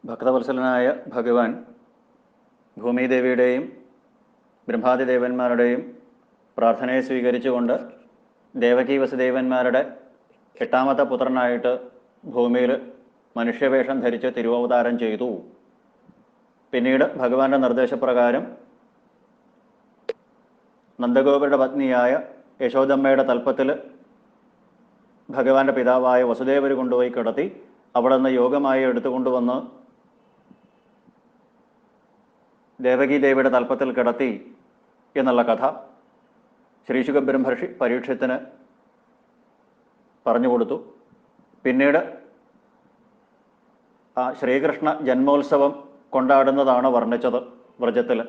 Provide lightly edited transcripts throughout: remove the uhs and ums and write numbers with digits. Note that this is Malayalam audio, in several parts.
ഭക്തവത്സലനായ ഭഗവാൻ ഭൂമിദേവിയുടെയും ബ്രഹ്മാദിദേവന്മാരുടെയും പ്രാർത്ഥനയെ സ്വീകരിച്ചുകൊണ്ട് ദേവകീ വസുദേവന്മാരുടെ എട്ടാമത്തെ പുത്രനായിട്ട് ഭൂമിയിൽ മനുഷ്യവേഷം ധരിച്ച് തിരുവവതാരം ചെയ്തു. പിന്നീട് ഭഗവാന്റെ നിർദ്ദേശപ്രകാരം നന്ദഗോപരുടെ പത്നിയായ യശോദമ്മയുടെ തൽപ്പത്തിൽ ഭഗവാന്റെ പിതാവായ വസുദേവർ കൊണ്ടുപോയി കിടത്തി. അവിടെ നിന്ന് യോഗമായി എടുത്തുകൊണ്ടുവന്ന് ദേവകീ ദേവിയുടെ തൽപ്പത്തിൽ കിടത്തി എന്നുള്ള കഥ ശ്രീശുക ബ്രഹ്മർഷി പരീക്ഷത്തിന് പറഞ്ഞുകൊടുത്തു. പിന്നീട് ആ ശ്രീകൃഷ്ണ ജന്മോത്സവം കൊണ്ടാടുന്നതാണ് വർണ്ണിച്ചത്. വ്രജത്തിൽ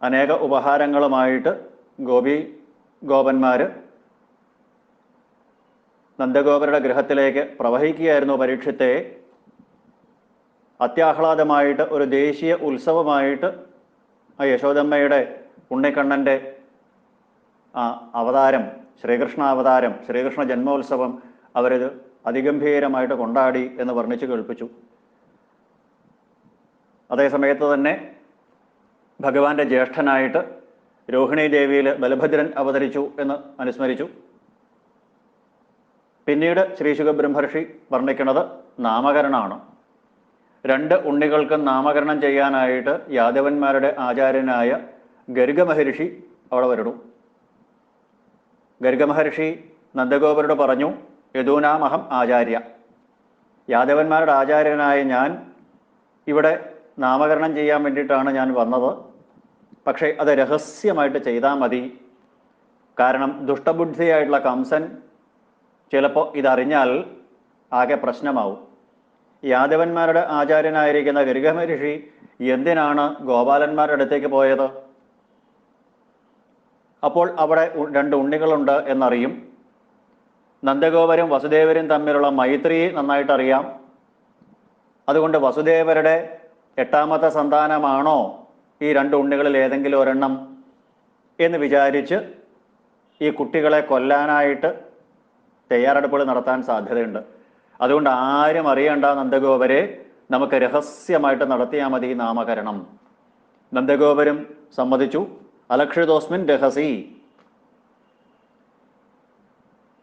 അനേക ഉപഹാരങ്ങളുമായിട്ട് ഗോപന്മാർ നന്ദഗോപരുടെ ഗൃഹത്തിലേക്ക് പ്രവഹിക്കുകയായിരുന്നു. പരീക്ഷത്തെ അത്യാഹ്ലാദമായിട്ട് ഒരു ദേശീയ ഉത്സവമായിട്ട് ആ യശോദമ്മയുടെ ഉണ്ണിക്കണ്ണൻ്റെ ആ അവതാരം, ശ്രീകൃഷ്ണാവതാരം, ശ്രീകൃഷ്ണ ജന്മോത്സവം അവരിത് അതിഗംഭീരമായിട്ട് കൊണ്ടാടി എന്ന് വർണ്ണിച്ച് കേൾപ്പിച്ചു. അതേസമയത്ത് തന്നെ ഭഗവാന്റെ ജ്യേഷ്ഠനായിട്ട് രോഹിണി ദേവിയിൽ ബലഭദ്രൻ അവതരിച്ചു എന്ന് അനുസ്മരിച്ചു. പിന്നീട് ശ്രീശുക ബ്രഹ്മർഷി വർണ്ണിക്കുന്നത് നാമകരണമാണ്. രണ്ട് ഉണ്ണികൾക്കും നാമകരണം ചെയ്യാനായിട്ട് യാദവന്മാരുടെ ആചാര്യനായ ഗർഗമഹർഷി അവിടെ വരുന്നു. ഗർഗമഹർഷി നന്ദഗോപരോട് പറഞ്ഞു, യദൂനാമഹം ആചാര്യ, യാദവന്മാരുടെ ആചാര്യനായ ഞാൻ ഇവിടെ നാമകരണം ചെയ്യാൻ വേണ്ടിയിട്ടാണ് ഞാൻ വന്നത്. പക്ഷേ അത് രഹസ്യമായിട്ട് ചെയ്താൽ മതി. കാരണം ദുഷ്ടബുദ്ധിയായിട്ടുള്ള കംസൻ ചിലപ്പോൾ ഇതറിഞ്ഞാൽ ആകെ പ്രശ്നമാവും. യാദവന്മാരുടെ ആചാര്യനായിരിക്കുന്ന ഗർഗമഹർഷി എന്തിനാണ് ഗോപാലന്മാരുടെ അടുത്തേക്ക് പോയത്? അപ്പോൾ അവിടെ രണ്ട് ഉണ്ണികളുണ്ട് എന്നറിയും. നന്ദഗോപരും വസുദേവരും തമ്മിലുള്ള മൈത്രി നന്നായിട്ടറിയാം. അതുകൊണ്ട് വസുദേവരുടെ എട്ടാമത്തെ സന്താനമാണോ ഈ രണ്ട് ഉണ്ണികളിൽ ഏതെങ്കിലും ഒരെണ്ണം എന്ന് വിചാരിച്ച് ഈ കുട്ടികളെ കൊല്ലാനായിട്ട് തയ്യാറെടുപ്പുകൾ നടത്താൻ സാധ്യതയുണ്ട്. അതുകൊണ്ട് ആരും അറിയണ്ട നന്ദഗോപരെ, നമുക്ക് രഹസ്യമായിട്ട് നടത്തിയാൽ മതി നാമകരണം. നന്ദഗോപരും സമ്മതിച്ചു. അലക്ഷിതോസ്മിൻ രഹസി.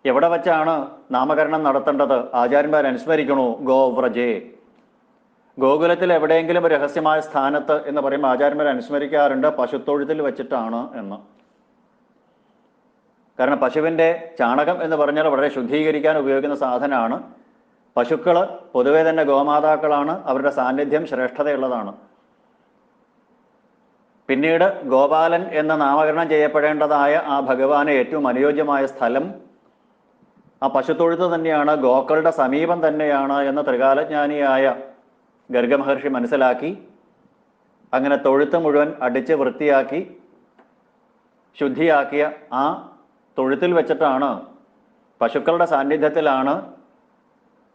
എവിടെ വച്ചാണ് നാമകരണം നടത്തേണ്ടത്? ആചാര്യന്മാർ അനുസ്മരിക്കണു, ഗോവ്രജേ. ഗോകുലത്തിൽ എവിടെയെങ്കിലും ഒരു രഹസ്യമായ സ്ഥാനത്ത് എന്ന് പറയുമ്പോൾ ആചാര്യന്മാർ അനുസ്മരിക്കാറുണ്ട് പശുത്തൊഴുത്തിൽ വെച്ചിട്ടാണ് എന്ന്. കാരണം പശുവിൻ്റെ ചാണകം എന്ന് പറഞ്ഞാൽ വളരെ ശുദ്ധീകരിക്കാൻ ഉപയോഗിക്കുന്ന സാധനമാണ്. പശുക്കൾ പൊതുവെ തന്നെ ഗോമാതാക്കളാണ്. അവരുടെ സാന്നിധ്യം ശ്രേഷ്ഠതയുള്ളതാണ്. പിന്നീട് ഗോപാലൻ എന്ന നാമകരണം ചെയ്യപ്പെടേണ്ടതായ ആ ഭഗവാന് ഏറ്റവും അനുയോജ്യമായ സ്ഥലം ആ പശുത്തൊഴുത്ത് തന്നെയാണ്, ഗോക്കളുടെ സമീപം തന്നെയാണ് എന്ന് ത്രികാലജ്ഞാനിയായ ഗർഗമഹർഷി മനസ്സിലാക്കി. അങ്ങനെ തൊഴുത്ത് മുഴുവൻ അടിച്ച് വൃത്തിയാക്കി ശുദ്ധിയാക്കിയ ആ തൊഴുത്തിൽ വെച്ചിട്ടാണ്, പശുക്കളുടെ സാന്നിധ്യത്തിലാണ്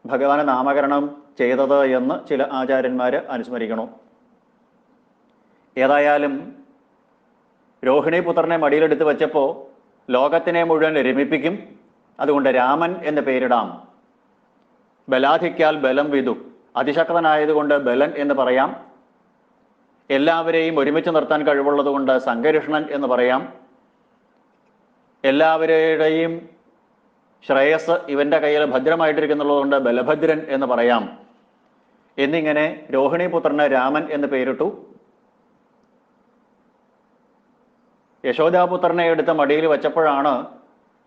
ഭഗവാനെ നാമകരണം ചെയ്തത് എന്ന് ചില ആചാര്യന്മാർ അനുസ്മരിക്കണം. ഏതായാലും രോഹിണി പുത്രനെ മടിയിലെടുത്ത് വെച്ചപ്പോൾ ലോകത്തിനെ മുഴുവൻ രമിപ്പിക്കും. അതുകൊണ്ട് രാമൻ എന്ന് പേരിടാം. ബലാധിക്യാൽ ബലം വിദു, അതിശക്തനായതുകൊണ്ട് ബലൻ എന്ന് പറയാം. എല്ലാവരെയും ഒരുമിച്ച് നിർത്താൻ കഴിവുള്ളത് കൊണ്ട് സംഘർഷണൻ എന്ന് പറയാം. എല്ലാവരുടെയും ശ്രേയസ് ഇവൻ്റെ കയ്യിൽ ഭദ്രമായിട്ടിരിക്കുന്നുള്ളത് കൊണ്ട് ബലഭദ്രൻ എന്ന് പറയാം. എന്നിങ്ങനെ രോഹിണീപുത്രന് രാമൻ എന്ന് പേരിട്ടു. യശോദാപുത്രനെ എടുത്ത് മടിയിൽ വച്ചപ്പോഴാണ്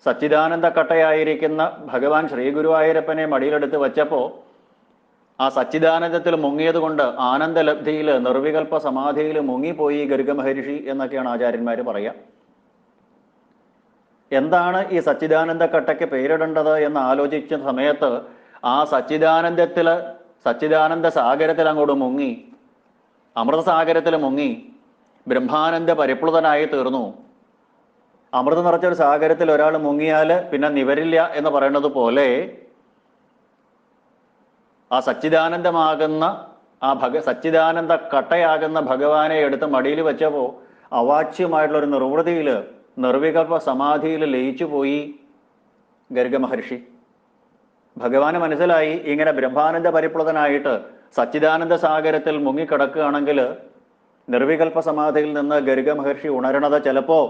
സച്ചിദാനന്ദ കട്ടയായിരിക്കുന്ന ഭഗവാൻ ശ്രീ ഗുരുവായൂരപ്പനെ മടിയിലെടുത്ത് വച്ചപ്പോൾ ആ സച്ചിദാനന്ദത്തിൽ മുങ്ങിയത് കൊണ്ട് ആനന്ദലബ്ധിയിൽ നിർവികൽപ്പ സമാധിയിൽ മുങ്ങിപ്പോയി ഗർഗമഹർഷി എന്നൊക്കെയാണ് ആചാര്യന്മാർ പറയുക. എന്താണ് ഈ സച്ചിദാനന്ദ കട്ടയ്ക്ക് പേരിടേണ്ടത് എന്ന് ആലോചിച്ച സമയത്ത് ആ സച്ചിദാനന്ദ സാഗരത്തിൽ അങ്ങോട്ട് മുങ്ങി, അമൃതസാഗരത്തിൽ മുങ്ങി ബ്രഹ്മാനന്ദ പരിപ്ലുതനായി തീർന്നു. അമൃത നിറച്ചൊരു സാഗരത്തിൽ ഒരാൾ മുങ്ങിയാൽ പിന്നെ നിവരില്ല എന്ന് പറയുന്നത് പോലെ ആ സച്ചിദാനന്ദമാകുന്ന സച്ചിദാനന്ദ കട്ടയാകുന്ന ഭഗവാനെ എടുത്ത് മടിയിൽ വെച്ചപ്പോൾ അവാച്യമായിട്ടുള്ളൊരു നിർവൃതിയിൽ നിർവികൽപ്പ സമാധിയിൽ ലയിച്ചു പോയി ഗർഗമഹർഷി. ഭഗവാന് മനസ്സിലായി ഇങ്ങനെ ബ്രഹ്മാനന്ദ പരിപ്ലുതനായിട്ട് സച്ചിദാനന്ദ സാഗരത്തിൽ മുങ്ങിക്കിടക്കുകയാണെങ്കിൽ നിർവികൽപ്പ സമാധിയിൽ നിന്ന് ഗരുഗ മഹർഷി ഉണരണത് ചിലപ്പോൾ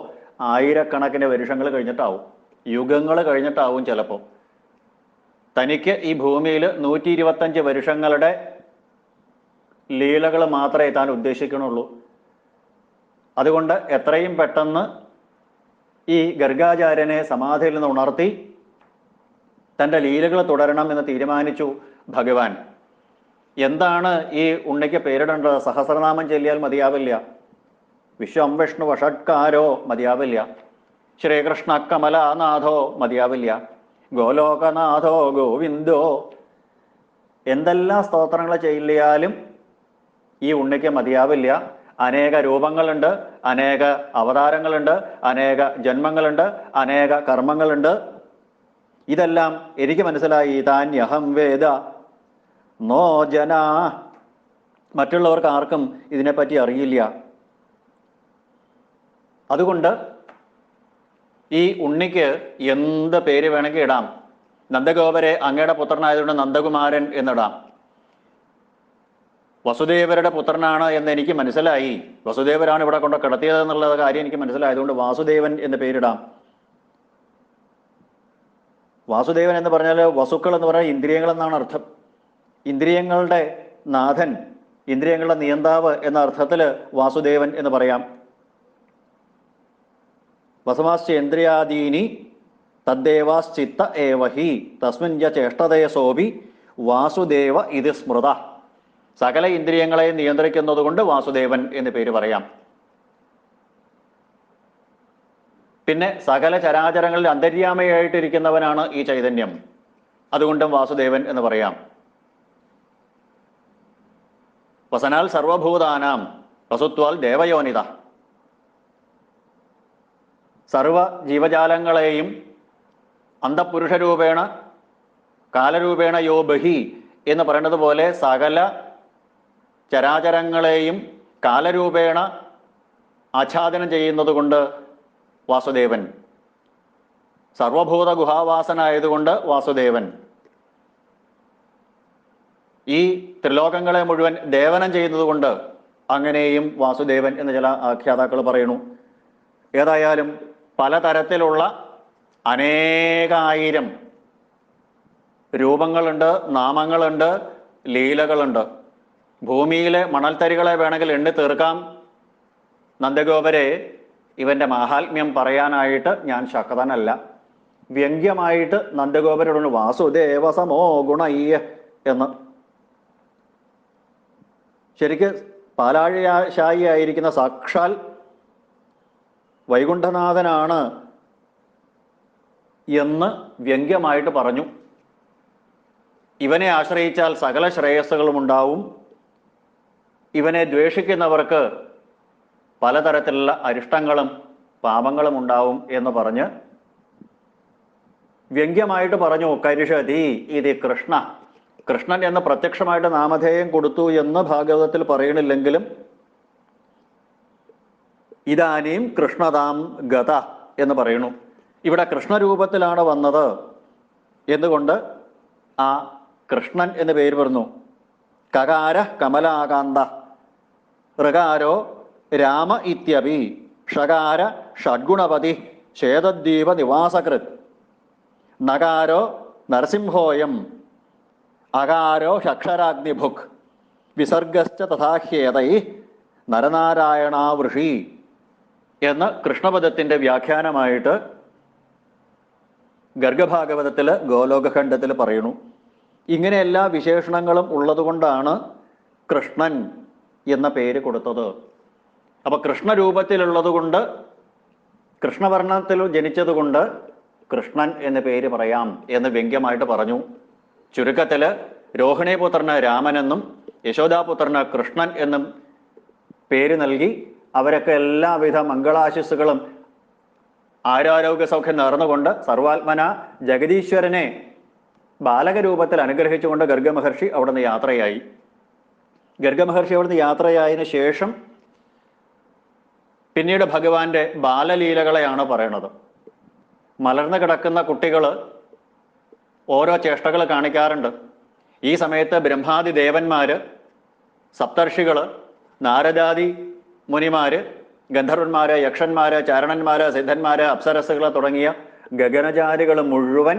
ആയിരക്കണക്കിന് വർഷങ്ങൾ കഴിഞ്ഞിട്ടാവും, യുഗങ്ങൾ കഴിഞ്ഞിട്ടാവും ചിലപ്പോൾ. തനിക്ക് ഈ ഭൂമിയിൽ 125 വർഷങ്ങളുടെ ലീലകൾ മാത്രമേ താൻ ഉദ്ദേശിക്കണുള്ളൂ. അതുകൊണ്ട് എത്രയും പെട്ടെന്ന് ഈ ഗർഗാചാര്യനെ സമാധിയിൽ നിന്ന് ഉണർത്തി തൻ്റെ ലീലകൾ തുടരണം എന്ന് തീരുമാനിച്ചു ഭഗവാൻ. എന്താണ് ഈ ഉണ്ണിക്ക് പേരിടേണ്ടത്? സഹസ്രനാമം ചൊല്ലിയാൽ മതിയാവില്ല, വിശ്വം വിഷ്ണു വഷട്കാരോ മതിയാവില്ല, ശ്രീകൃഷ്ണ കമലാനാഥോ മതിയാവില്ല, ഗോലോകനാഥോ ഗോവിന്ദോ, എന്തെല്ലാം സ്തോത്രങ്ങൾ ചൊല്ലിയാലും ഈ ഉണ്ണിക്ക് മതിയാവില്ല. അനേക രൂപങ്ങളുണ്ട്, അനേക അവതാരങ്ങളുണ്ട്, അനേക ജന്മങ്ങളുണ്ട്, അനേക കർമ്മങ്ങളുണ്ട്. ഇതെല്ലാം എനിക്ക് മനസ്സിലായി. താന്യഹം വേദ നോ ജന, മറ്റുള്ളവർക്ക് ആർക്കും ഇതിനെപ്പറ്റി അറിയില്ല. അതുകൊണ്ട് ഈ ഉണ്ണിക്ക് എന്ത് പേര് വേണമെങ്കിൽ ഇടാം. നന്ദഗോപരെ അങ്ങയുടെ പുത്രനായതുകൊണ്ട് നന്ദകുമാരൻ എന്നിടാം. വസുദേവരുടെ പുത്രനാണ് എന്ന് എനിക്ക് മനസ്സിലായി, വസുദേവരാണ് ഇവിടെ കൊണ്ട് കിടത്തിയത് എന്നുള്ള കാര്യം എനിക്ക് മനസ്സിലായതുകൊണ്ട് വാസുദേവൻ എന്ന് പേരിടാം. വാസുദേവൻ എന്ന് പറഞ്ഞാൽ വസുക്കൾ എന്ന് പറഞ്ഞാൽ ഇന്ദ്രിയങ്ങൾ എന്നാണ് അർത്ഥം. ഇന്ദ്രിയങ്ങളുടെ നാഥൻ, ഇന്ദ്രിയങ്ങളുടെ നിയന്താവ് എന്ന അർത്ഥത്തിൽ വാസുദേവൻ എന്ന് പറയാം. വസമാശ്ചേന്ദ്രിയാദീനി തദ്ദേവാശ്ചിത്ത ഏവഹി തസ്മിൻ ചേഷ്ടതയസോപി വാസുദേവ ഇത് സ്മൃത. സകല ഇന്ദ്രിയങ്ങളെ നിയന്ത്രിക്കുന്നത് കൊണ്ട് വാസുദേവൻ എന്ന് പേര് പറയാം. പിന്നെ സകല ചരാചരങ്ങളിൽ അന്തര്യാമയായിട്ടിരിക്കുന്നവനാണ് ഈ ചൈതന്യം, അതുകൊണ്ടും വാസുദേവൻ എന്ന് പറയാം. വസനാൽ സർവഭൂതാനാം വസുത്വാൽ ദേവയോനിത. സർവ ജീവജാലങ്ങളെയും അന്തപുരുഷരൂപേണ കാലരൂപേണ യോ ബഹി എന്ന് പറയുന്നത് പോലെ സകല ചരാചരങ്ങളെയും കാലരൂപേണ ആച്ഛാദനം ചെയ്യുന്നത് കൊണ്ട് വാസുദേവൻ. സർവഭൂത ഗുഹാവാസനായതുകൊണ്ട് വാസുദേവൻ. ഈ ത്രിലോകങ്ങളെ മുഴുവൻ ദേവനം ചെയ്യുന്നത് കൊണ്ട് അങ്ങനെയും വാസുദേവൻ എന്ന് ചില ആഖ്യാതാക്കൾ പറയുന്നു. ഏതായാലും പലതരത്തിലുള്ള അനേകായിരം രൂപങ്ങളുണ്ട്, നാമങ്ങളുണ്ട്, ലീലകളുണ്ട്. ഭൂമിയിലെ മണൽത്തരികളെ വേണമെങ്കിൽ എണ്ണി തീർക്കാം. നന്ദഗോപരെ, ഇവൻ്റെ മാഹാത്മ്യം പറയാനായിട്ട് ഞാൻ ശക്തനല്ല. വ്യംഗ്യമായിട്ട് നന്ദഗോപരോട് വാസുദേവ സമോ ഗുണയ്യ എന്ന്. ശരിക്ക് പാലാഴിശായി ആയിരിക്കുന്ന സാക്ഷാൽ വൈകുണ്ഠനാഥനാണ് എന്ന് വ്യംഗ്യമായിട്ട് പറഞ്ഞു. ഇവനെ ആശ്രയിച്ചാൽ സകല ശ്രേയസ്സുകളും ഉണ്ടാവും. ഇവനെ ദ്വേഷിക്കുന്നവർക്ക് പലതരത്തിലുള്ള അരിഷ്ടങ്ങളും പാപങ്ങളും ഉണ്ടാവും എന്ന് പറഞ്ഞ് വ്യംഗ്യമായിട്ട് പറഞ്ഞു. കരിഷതി ഇത് കൃഷ്ണ. കൃഷ്ണൻ എന്ന് പ്രത്യക്ഷമായിട്ട് നാമധേയം കൊടുത്തു എന്ന് ഭാഗവതത്തിൽ പറയണില്ലെങ്കിലും ഇതാനീം കൃഷ്ണതാം ഗത എന്ന് പറയുന്നു. ഇവിടെ കൃഷ്ണരൂപത്തിലാണ് വന്നത് എന്നുകൊണ്ട് ആ കൃഷ്ണൻ എന്ന് പേര് പറഞ്ഞു. കകാര കമലാകാന്ത, ഋകാരോ രാമ ഇത്യപി, ഷകാര ഷഡ്ഗുണപതി ശേതദ്വീപ നിവാസകൃത്, നകാരോ നരസിംഹോയം, അകാരോ ഷക്ഷരാഗ്നിഭുക്, വിസർഗശ്ച തഥാഹ്യേതൈ നരനാരായണാവൃഷി എന്ന് കൃഷ്ണപദത്തിൻ്റെ വ്യാഖ്യാനമായിട്ട് ഗർഗഭാഗവതത്തിൽ ഗോലോകഖണ്ഡത്തിൽ പറയുന്നു. ഇങ്ങനെ എല്ലാ വിശേഷണങ്ങളും ഉള്ളതുകൊണ്ടാണ് കൃഷ്ണൻ എന്ന പേര് കൊടുത്തത്. അപ്പൊ കൃഷ്ണരൂപത്തിലുള്ളത് കൊണ്ട്, കൃഷ്ണവർണ്ണത്തിൽ ജനിച്ചതുകൊണ്ട് കൃഷ്ണൻ എന്ന് പേര് പറയാം എന്ന് വ്യംഗ്യമായിട്ട് പറഞ്ഞു. ചുരുക്കത്തിൽ രോഹിണീപുത്രന് രാമനെന്നും യശോദാപുത്രന് കൃഷ്ണൻ എന്നും പേര് നൽകി അവരൊക്കെ എല്ലാവിധ മംഗളാശിസ്സുകളും ആരോഗ്യ സൗഖ്യം നേർന്നുകൊണ്ട് സർവാത്മന ജഗദീശ്വരനെ ബാലകരൂപത്തിൽ അനുഗ്രഹിച്ചുകൊണ്ട് ഗർഗമഹർഷി അവിടുന്ന് യാത്രയായി. ഗർഗമഹർഷി അവിടുന്ന് യാത്രയായതിനു ശേഷം പിന്നീട് ഭഗവാന്റെ ബാലലീലകളെയാണ് പറയണത്. മലർന്നു കിടക്കുന്ന കുട്ടികൾ ഓരോ ചേഷ്ടകൾ കാണിക്കാറുണ്ട്. ഈ സമയത്ത് ബ്രഹ്മാദി ദേവന്മാർ സപ്തർഷികൾ, നാരദാദി മുനിമാര്, ഗന്ധർവന്മാര്, യക്ഷന്മാര്, ചാരണന്മാര്, സിദ്ധന്മാര്, അപ്സരസുകൾ തുടങ്ങിയ ഗഗനചാരികൾ മുഴുവൻ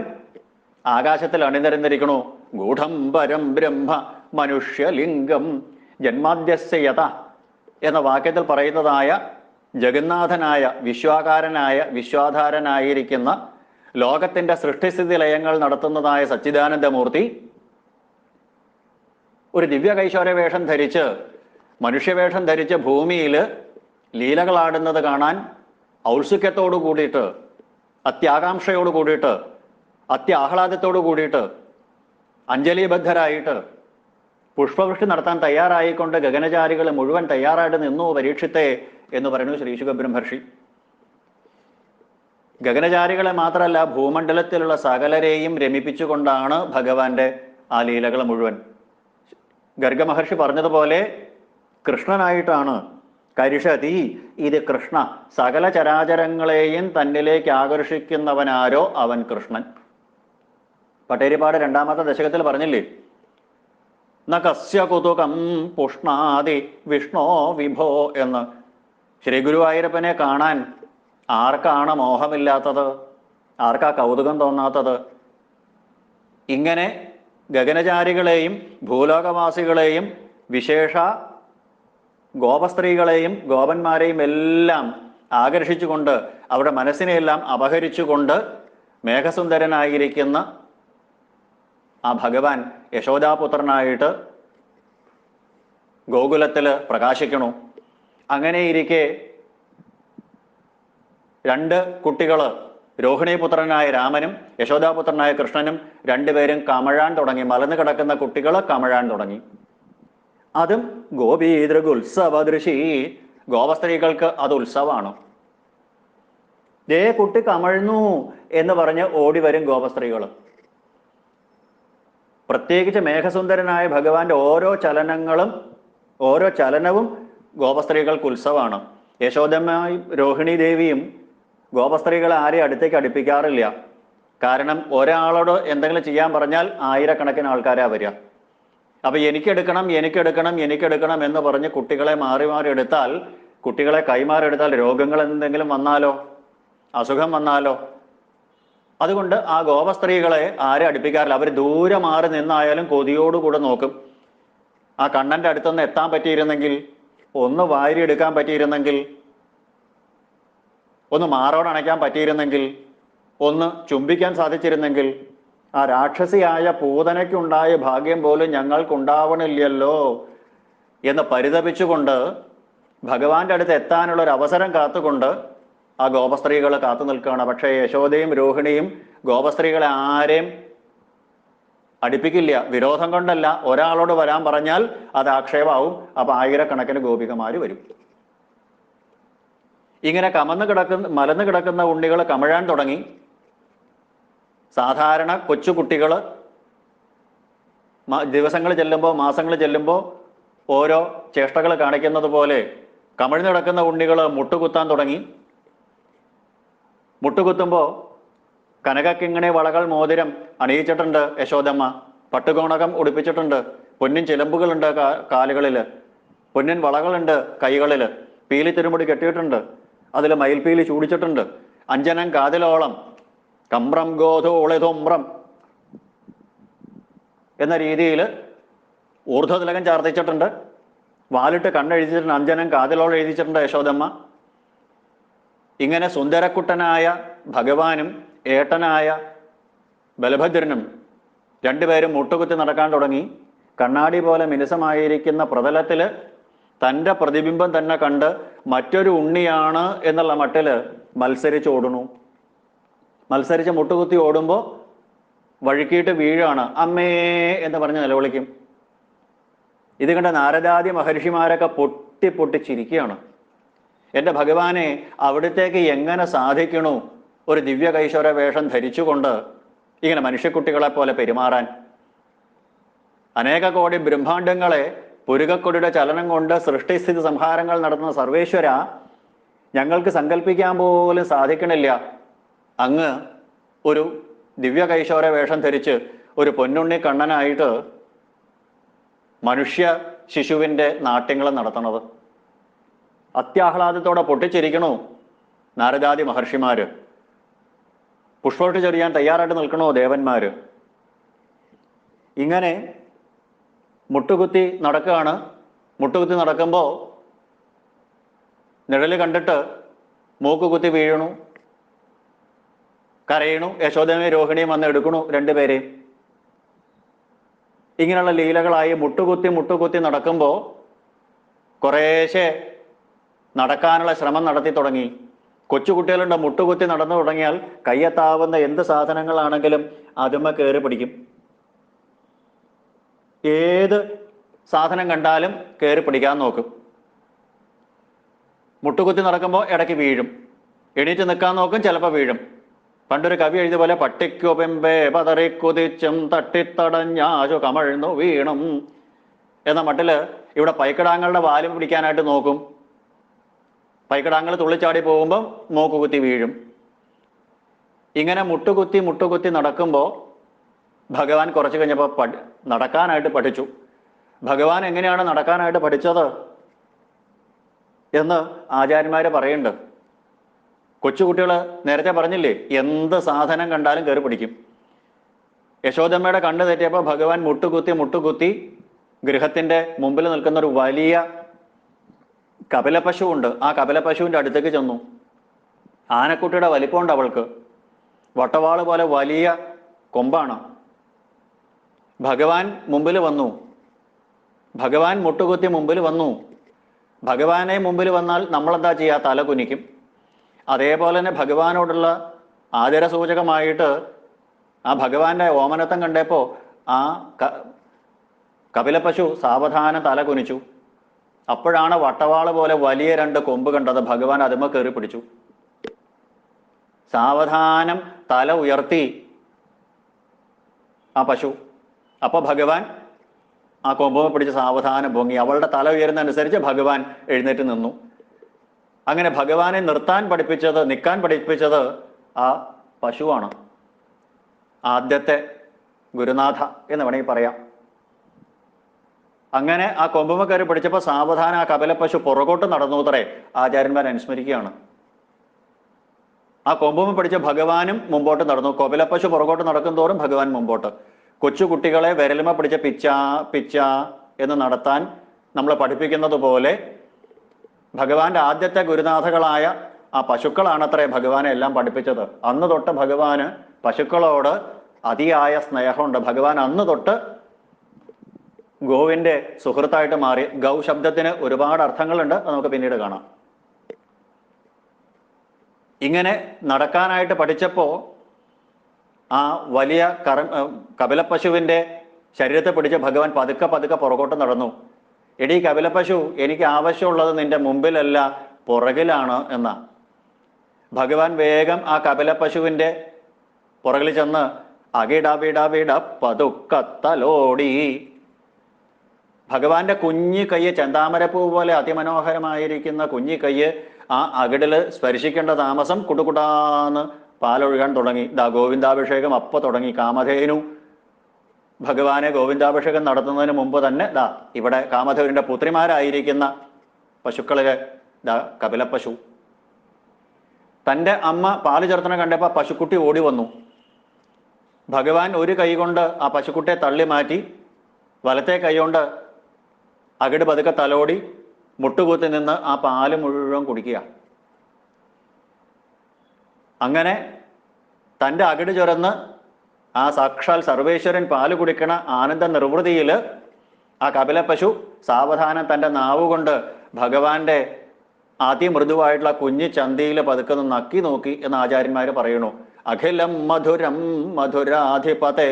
ആകാശത്തിൽ അണിനിരന്നിരിക്കണു. ഗൂഢം പരം ബ്രഹ്മ മനുഷ്യലിംഗം ജന്മാദ്യസ്യ യത എന്ന വാക്യത്തിൽ പറയുന്നതായ ജഗന്നാഥനായ, വിശ്വാകാരനായ, വിശ്വാധാരനായിരിക്കുന്ന, ലോകത്തിന്റെ സൃഷ്ടിസ്ഥിതി ലയങ്ങൾ നടത്തുന്നതായ സച്ചിദാനന്ദമൂർത്തി ഒരു ദിവ്യകൈശോര വേഷം ധരിച്ച്, മനുഷ്യവേഷം ധരിച്ച് ഭൂമിയിൽ ലീലകളാടുന്നത് കാണാൻ ഔത്സുക്യത്തോടു കൂടിയിട്ട്, അത്യാകാംക്ഷയോട് കൂടിയിട്ട്, അത്യാഹ്ലാദത്തോടു കൂടിയിട്ട്, അഞ്ജലിബദ്ധരായിട്ട്, പുഷ്പവൃഷ്ടി നടത്താൻ തയ്യാറായിക്കൊണ്ട് ഗഗനചാരികൾ മുഴുവൻ തയ്യാറായിട്ട് നിന്നു പരീക്ഷിത്തെ എന്ന് പറയുന്നു ശ്രീ ശുകബ്രഹ്മർഷി. ഗഗനചാരികളെ മാത്രമല്ല, ഭൂമണ്ഡലത്തിലുള്ള സകലരെയും രമിപ്പിച്ചുകൊണ്ടാണ് ഭഗവാന്റെ ആ ലീലകൾ മുഴുവൻ. ഗർഗമഹർഷി പറഞ്ഞതുപോലെ കൃഷ്ണനായിട്ടാണ്. കരിഷതി ഇത് കൃഷ്ണ, സകല ചരാചരങ്ങളെയും തന്നിലേക്ക് ആകർഷിക്കുന്നവനാരോ അവൻ കൃഷ്ണൻ. പട്ടേരിപ്പാട് രണ്ടാമത്തെ ദശകത്തിൽ പറഞ്ഞില്ലേ, ന കസ്യ കുതുകം പുഷ്ണാതി വിഷ്ണോ വിഭോ എന്ന്. ശ്രീ ഗുരുവായൂരപ്പനെ കാണാൻ ആർക്കാണ് മോഹമില്ലാത്തത്? ആർക്കാ കൗതുകം തോന്നാത്തത്? ഇങ്ങനെ ഗഗനചാരികളെയും ഭൂലോകവാസികളെയും വിശേഷ ഗോപസ്ത്രീകളെയും ഗോപന്മാരെയും എല്ലാം ആകർഷിച്ചുകൊണ്ട്, അവരുടെ മനസ്സിനെയെല്ലാം അപഹരിച്ചുകൊണ്ട് മേഘസുന്ദരനായിരിക്കുന്ന ആ ഭഗവാൻ യശോദാപുത്രനായിട്ട് ഗോകുലത്തില് പ്രകാശിക്കണു. അങ്ങനെയിരിക്കെ രണ്ട് കുട്ടികള്, രോഹിണീപുത്രനായ രാമനും യശോദാപുത്രനായ കൃഷ്ണനും രണ്ടുപേരും കമഴാൻ തുടങ്ങി. മലന്ന് കിടക്കുന്ന കുട്ടികൾ കമഴാൻ തുടങ്ങി. അതും ഗോപീതൃഗുത്സവദൃശി, ഗോപസ്ത്രീകൾക്ക് അത് ഉത്സവമാണ്. ദേ കുട്ടി കമഴ്ന്നു എന്ന് പറഞ്ഞ് ഓടി വരും ഗോപസ്ത്രീകൾ. പ്രത്യേകിച്ച് മേഘസുന്ദരനായ ഭഗവാന്റെ ഓരോ ചലനവും ഗോപസ്ത്രീകൾക്ക് ഉത്സവമാണ്. യശോദമ്മയും രോഹിണി ദേവിയും ഗോപസ്ത്രീകളെ ആരെയും അടുത്തേക്ക് അടുപ്പിക്കാറില്ല. കാരണം ഒരാളോട് എന്തെങ്കിലും ചെയ്യാൻ പറഞ്ഞാൽ ആയിരക്കണക്കിന് ആൾക്കാരാ വരിക. അപ്പൊ എനിക്കെടുക്കണം എന്ന് പറഞ്ഞ് കുട്ടികളെ മാറി മാറി എടുത്താൽ, കുട്ടികളെ കൈമാറിയെടുത്താൽ രോഗങ്ങൾ എന്തെങ്കിലും വന്നാലോ, അസുഖം വന്നാലോ. അതുകൊണ്ട് ആ ഗോപസ്ത്രീകളെ ആരും അടുപ്പിക്കാറില്ല. അവർ ദൂരെ മാറി നിന്നായാലും കൊതിയോടുകൂടെ നോക്കും. ആ കണ്ണന്റെ അടുത്തൊന്ന് എത്താൻ പറ്റിയിരുന്നെങ്കിൽ, ഒന്ന് വാരിയെടുക്കാൻ പറ്റിയിരുന്നെങ്കിൽ, ഒന്ന് മാറോടണയ്ക്കാൻ പറ്റിയിരുന്നെങ്കിൽ, ഒന്ന് ചുംബിക്കാൻ സാധിച്ചിരുന്നെങ്കിൽ, ആ രാക്ഷസിയായ പൂതനയ്ക്കുണ്ടായ ഭാഗ്യം പോലും ഞങ്ങൾക്കുണ്ടാവണില്ലല്ലോ എന്ന് പരിതപിച്ചുകൊണ്ട് ഭഗവാന്റെ അടുത്ത് എത്താനുള്ള ഒരു അവസരം കാത്തുകൊണ്ട് ആ ഗോപസ്ത്രീകൾ കാത്തു നിൽക്കുകയാണ്. പക്ഷേ യശോദയും രോഹിണിയും ഗോപസ്ത്രീകളെ ആരെയും അടുപ്പിക്കില്ല. വിരോധം കൊണ്ടല്ല, ഒരാളോട് വരാൻ പറഞ്ഞാൽ അത് ആക്ഷേപമാവും. അപ്പൊ ആയിരക്കണക്കിന് ഗോപികമാര് വരും. ഇങ്ങനെ മലന്ന് കിടക്കുന്ന ഉണ്ണികൾ കമഴാൻ തുടങ്ങി. സാധാരണ കൊച്ചുകുട്ടികൾ ദിവസങ്ങൾ ചെല്ലുമ്പോൾ, മാസങ്ങൾ ചെല്ലുമ്പോൾ ഓരോ ചേഷ്ടകൾ കാണിക്കുന്നത് പോലെ കമഴ്ന്നു കിടക്കുന്ന ഉണ്ണികൾ മുട്ടുകുത്താൻ തുടങ്ങി. മുട്ടുകുത്തുമ്പോൾ കനകക്കിങ്ങിണി വളകൾ മോതിരം അണിയിച്ചിട്ടുണ്ട് യശോദമ്മ. പട്ടുകോണകം ഉടുപ്പിച്ചിട്ടുണ്ട്. പൊന്നിൻ ചിലമ്പുകളുണ്ട് കാലുകളില്, പൊന്നിൻ വളകളുണ്ട് കൈകളില്, പീലി തിരുമുടി കെട്ടിയിട്ടുണ്ട്. അതിൽ മയിൽപീലി ചൂടിച്ചിട്ടുണ്ട്. അഞ്ജനം കാതിലോളം, കമ്പ്രം ഗോധോളിതൊമ്പ്രം എന്ന രീതിയിൽ ഊർധ്വതിലകം ചാർത്തിച്ചിട്ടുണ്ട്. വാലിട്ട് കണ്ണെഴുതിച്ചിട്ടുണ്ട്. അഞ്ജനം കാതിലോളം എഴുതിച്ചിട്ടുണ്ട് യശോദമ്മ. ഇങ്ങനെ സുന്ദരക്കുട്ടനായ ഭഗവാനും ഏട്ടനായ ബലഭദ്രനും രണ്ടുപേരും മുട്ടുകുത്തി നടക്കാൻ തുടങ്ങി. കണ്ണാടി പോലെ മിനുസമായിരിക്കുന്ന പ്രതലത്തില് തൻ്റെ പ്രതിബിംബം തന്നെ കണ്ട് മറ്റൊരു ഉണ്ണിയാണ് എന്നുള്ള മട്ടില് മത്സരിച്ചോടുന്നു. മത്സരിച്ച് മുട്ടുകുത്തി ഓടുമ്പോൾ വഴുക്കിയിട്ട് വീഴാണ്. അമ്മേ എന്ന് പറഞ്ഞ് നിലവിളിക്കും. ഇത് കണ്ട നാരദാദി മഹർഷിമാരൊക്കെ പൊട്ടിച്ചിരിക്കുകയാണ്. എൻ്റെ ഭഗവാനെ, അവിടത്തേക്ക് എങ്ങനെ സാധിക്കണു ഒരു ദിവ്യ കൈശോര വേഷം ധരിച്ചുകൊണ്ട് ഇങ്ങനെ മനുഷ്യക്കുട്ടികളെ പോലെ പെരുമാറാൻ? അനേക കോടി ബ്രഹ്മാണ്ടങ്ങളെ പുരുകക്കൊടിയുടെ ചലനം കൊണ്ട് സൃഷ്ടിസ്ഥിതി സംഹാരങ്ങൾ നടത്തുന്ന സർവേശ്വര, ഞങ്ങൾക്ക് സങ്കല്പിക്കാൻ പോലും സാധിക്കണില്ല അങ്ങ് ഒരു ദിവ്യ കൈശോര വേഷം ധരിച്ച് ഒരു പൊന്നുണ്ണി കണ്ണനായിട്ട് മനുഷ്യ ശിശുവിൻ്റെ നാട്യങ്ങൾ നടത്തണത്. അത്യാഹ്ലാദത്തോടെ പൊട്ടിച്ചിരിക്കണോ നാരദാദി മഹർഷിമാര്, പുഷ്പവൃഷ്ടി ചെറിയാൻ തയ്യാറായിട്ട് നിൽക്കണോ ദേവന്മാര്. ഇങ്ങനെ മുട്ടുകുത്തി നടക്കുകയാണ്. മുട്ടുകുത്തി നടക്കുമ്പോൾ നിഴല് കണ്ടിട്ട് മൂക്കുകുത്തി വീഴണു, കരയണു. യശോദമയും രോഹിണിയും വന്ന് എടുക്കണു രണ്ടുപേരെയും. ഇങ്ങനെയുള്ള ലീലകളായി മുട്ടുകുത്തി നടക്കുമ്പോൾ കുറേശ്ശെ നടക്കാനുള്ള ശ്രമം നടത്തി തുടങ്ങി. കൊച്ചുകുട്ടികളുണ്ട്, മുട്ടുകുത്തി നടന്നു തുടങ്ങിയാൽ കയ്യെത്താവുന്ന എന്ത് സാധനങ്ങളാണെങ്കിലും അതുമ്മ കയറി പിടിക്കും. ഏത് സാധനം കണ്ടാലും കയറി പിടിക്കാൻ നോക്കും. മുട്ടുകുത്തി നടക്കുമ്പോൾ ഇടയ്ക്ക് വീഴും, എണീറ്റ് നിൽക്കാൻ നോക്കും, ചിലപ്പോൾ വീഴും. പണ്ടൊരു കവി എഴുതിയ പോലെ പട്ടിക്കുപെമ്പേ പതറിക്കുതിച്ചും തട്ടിത്തടഞ്ഞാശു കമഴ്ന്നു വീണും എന്ന മട്ടില് ഇവിടെ പൈക്കിടാങ്ങളുടെ വാല് പിടിക്കാനായിട്ട് നോക്കും. പൈക്കിടാങ്ങൾ തുള്ളിച്ചാടി പോകുമ്പോൾ മൂക്കുകുത്തി വീഴും. ഇങ്ങനെ മുട്ടുകുത്തി നടക്കുമ്പോൾ ഭഗവാൻ കുറച്ച് കഴിഞ്ഞപ്പോൾ നടക്കാനായിട്ട് പഠിച്ചു. ഭഗവാൻ എങ്ങനെയാണ് നടക്കാനായിട്ട് പഠിച്ചത് എന്ന് ആചാര്യന്മാര് പറയുന്നുണ്ട്. കൊച്ചുകുട്ടികൾ നേരത്തെ പറഞ്ഞില്ലേ, എന്ത് സാധനം കണ്ടാലും കയറി പിടിക്കും. യശോദമ്മയുടെ കണ്ണ് തെറ്റിയപ്പോൾ ഭഗവാൻ മുട്ടുകുത്തി ഗൃഹത്തിന്റെ മുമ്പിൽ നിൽക്കുന്ന ഒരു വലിയ കപിലപശു ഉണ്ട്. ആ കപിലപശുവിന്റെ അടുത്തേക്ക് ചെന്നു. ആനക്കുട്ടിയുടെ വലിപ്പമുണ്ട് അവൾക്ക്. വട്ടവാള് പോലെ വലിയ കൊമ്പാണ്. ഭഗവാൻ മുമ്പിൽ വന്നു. ഭഗവാൻ മുട്ടുകുത്തി മുമ്പിൽ വന്നു. ഭഗവാനെ മുമ്പിൽ വന്നാൽ നമ്മളെന്താ ചെയ്യുക? തല കുനിക്കും. അതേപോലെ തന്നെ ഭഗവാനോടുള്ള ആദരസൂചകമായിട്ട് ആ ഭഗവാന്റെ ഓമനത്തം കണ്ടപ്പോൾ ആ കപിലപശു സാവധാനം തല കുനിച്ചു. അപ്പോഴാണ് വട്ടവാള് പോലെ വലിയ രണ്ട് കൊമ്പ് കണ്ടത്. ഭഗവാൻ അതുമ്മ കയറി പിടിച്ചു. സാവധാനം തല ഉയർത്തി ആ പശു. അപ്പൊ ഭഗവാൻ ആ കൊമ്പുമ പിടിച്ച് സാവധാനം പൊങ്ങി. അവളുടെ തല ഉയരുന്നതനുസരിച്ച് ഭഗവാൻ എഴുന്നേറ്റ് നിന്നു. അങ്ങനെ ഭഗവാനെ നിൽക്കാൻ പഠിപ്പിച്ചത് ആ പശുവാണ്. ആദ്യത്തെ ഗുരുനാഥ എന്ന് വേണമെങ്കിൽ പറയാം. അങ്ങനെ ആ കൊമ്പുമ കയറി പിടിച്ചപ്പോൾ സാവധാനം ആ കപിലപശു പുറകോട്ട് നടന്നു അത്രേ ആചാര്യന്മാർ അനുസ്മരിക്കുകയാണ്. ആ കൊമ്പുമ പിടിച്ച ഭഗവാനും മുമ്പോട്ട് നടന്നു. കപിലപശു പുറകോട്ട് നടക്കും തോറും ഭഗവാൻ മുമ്പോട്ട്. കൊച്ചുകുട്ടികളെ വിരലുമ പിടിച്ച പിച്ച എന്ന് നടത്താൻ നമ്മൾ പഠിപ്പിക്കുന്നത് പോലെ ഭഗവാന്റെ ആദ്യത്തെ ഗുരുനാഥകളായ ആ പശുക്കളാണത്രേ ഭഗവാനെ എല്ലാം പഠിപ്പിച്ചത്. അന്ന് തൊട്ട് ഭഗവാന് പശുക്കളോട് അതിയായ സ്നേഹമുണ്ട്. ഭഗവാൻ അന്ന് തൊട്ട് ഗോവിന്റെ സുഹൃത്തായിട്ട് മാറി. ഗൗ ശബ്ദത്തിന് ഒരുപാട് അർത്ഥങ്ങളുണ്ട്, അത് നമുക്ക് പിന്നീട് കാണാം. ഇങ്ങനെ നടക്കാനായിട്ട് പഠിച്ചപ്പോ ആ വലിയ കപിലപശുവിന്റെ ശരീരത്തെ പിടിച്ച് ഭഗവാൻ പതുക്കെ പുറകോട്ട് നടന്നു. എടീ കപിലപശു, എനിക്ക് ആവശ്യമുള്ളത് നിന്റെ മുമ്പിലല്ല പുറകിലാണ് എന്ന. ഭഗവാൻ വേഗം ആ കപിലപശുവിന്റെ പുറകിൽ ചെന്ന് അകിടവിടവിട പതുക്കത്തലോടി. ഭഗവാന്റെ കുഞ്ഞി കയ്യ്, ചെന്താമരപ്പൂ പോലെ അതിമനോഹരമായിരിക്കുന്ന കുഞ്ഞി കയ്യ് ആ അകിടില് സ്പർശിക്കേണ്ട താമസം കുടുകുടാന്ന് പാലൊഴുകാൻ തുടങ്ങി. ഗോവിന്ദാഭിഷേകം അപ്പൊ തുടങ്ങി. കാമധേനു ഭഗവാനെ ഗോവിന്ദാഭിഷേകം നടത്തുന്നതിന് മുമ്പ് തന്നെ ഇവിടെ കാമധേനുവിന്റെ പുത്രിമാരായിരിക്കുന്ന പശുക്കളിലെ കപിലപശു. തൻ്റെ അമ്മ പാല് ചേർത്തണ കണ്ടപ്പോൾ പശുക്കുട്ടി ഓടി വന്നു. ഭഗവാൻ ഒരു കൈ കൊണ്ട് ആ പശുക്കുട്ടിയെ തള്ളി മാറ്റി വലത്തെ കൈ കൊണ്ട് അകിട് പതുക്കെ തലോടി മുട്ടുകൂത്തി നിന്ന് ആ പാല് മുഴുവൻ കുടിക്കുക. അങ്ങനെ തൻ്റെ അകിട് ചുരന്ന് ആ സാക്ഷാൽ സർവേശ്വരൻ പാല് കുടിക്കണ ആനന്ദ നിർവൃതിയിൽ ആ കപിലപശു സാവധാനം തൻ്റെ നാവുകൊണ്ട് ഭഗവാന്റെ അതിമൃദുവായിട്ടുള്ള കുഞ്ഞു ചന്തിയിൽ പതുക്കെ നക്കി നോക്കി എന്ന് ആചാര്യന്മാർ പറയണു. അഖിലം മധുരം മധുരാധിപതേ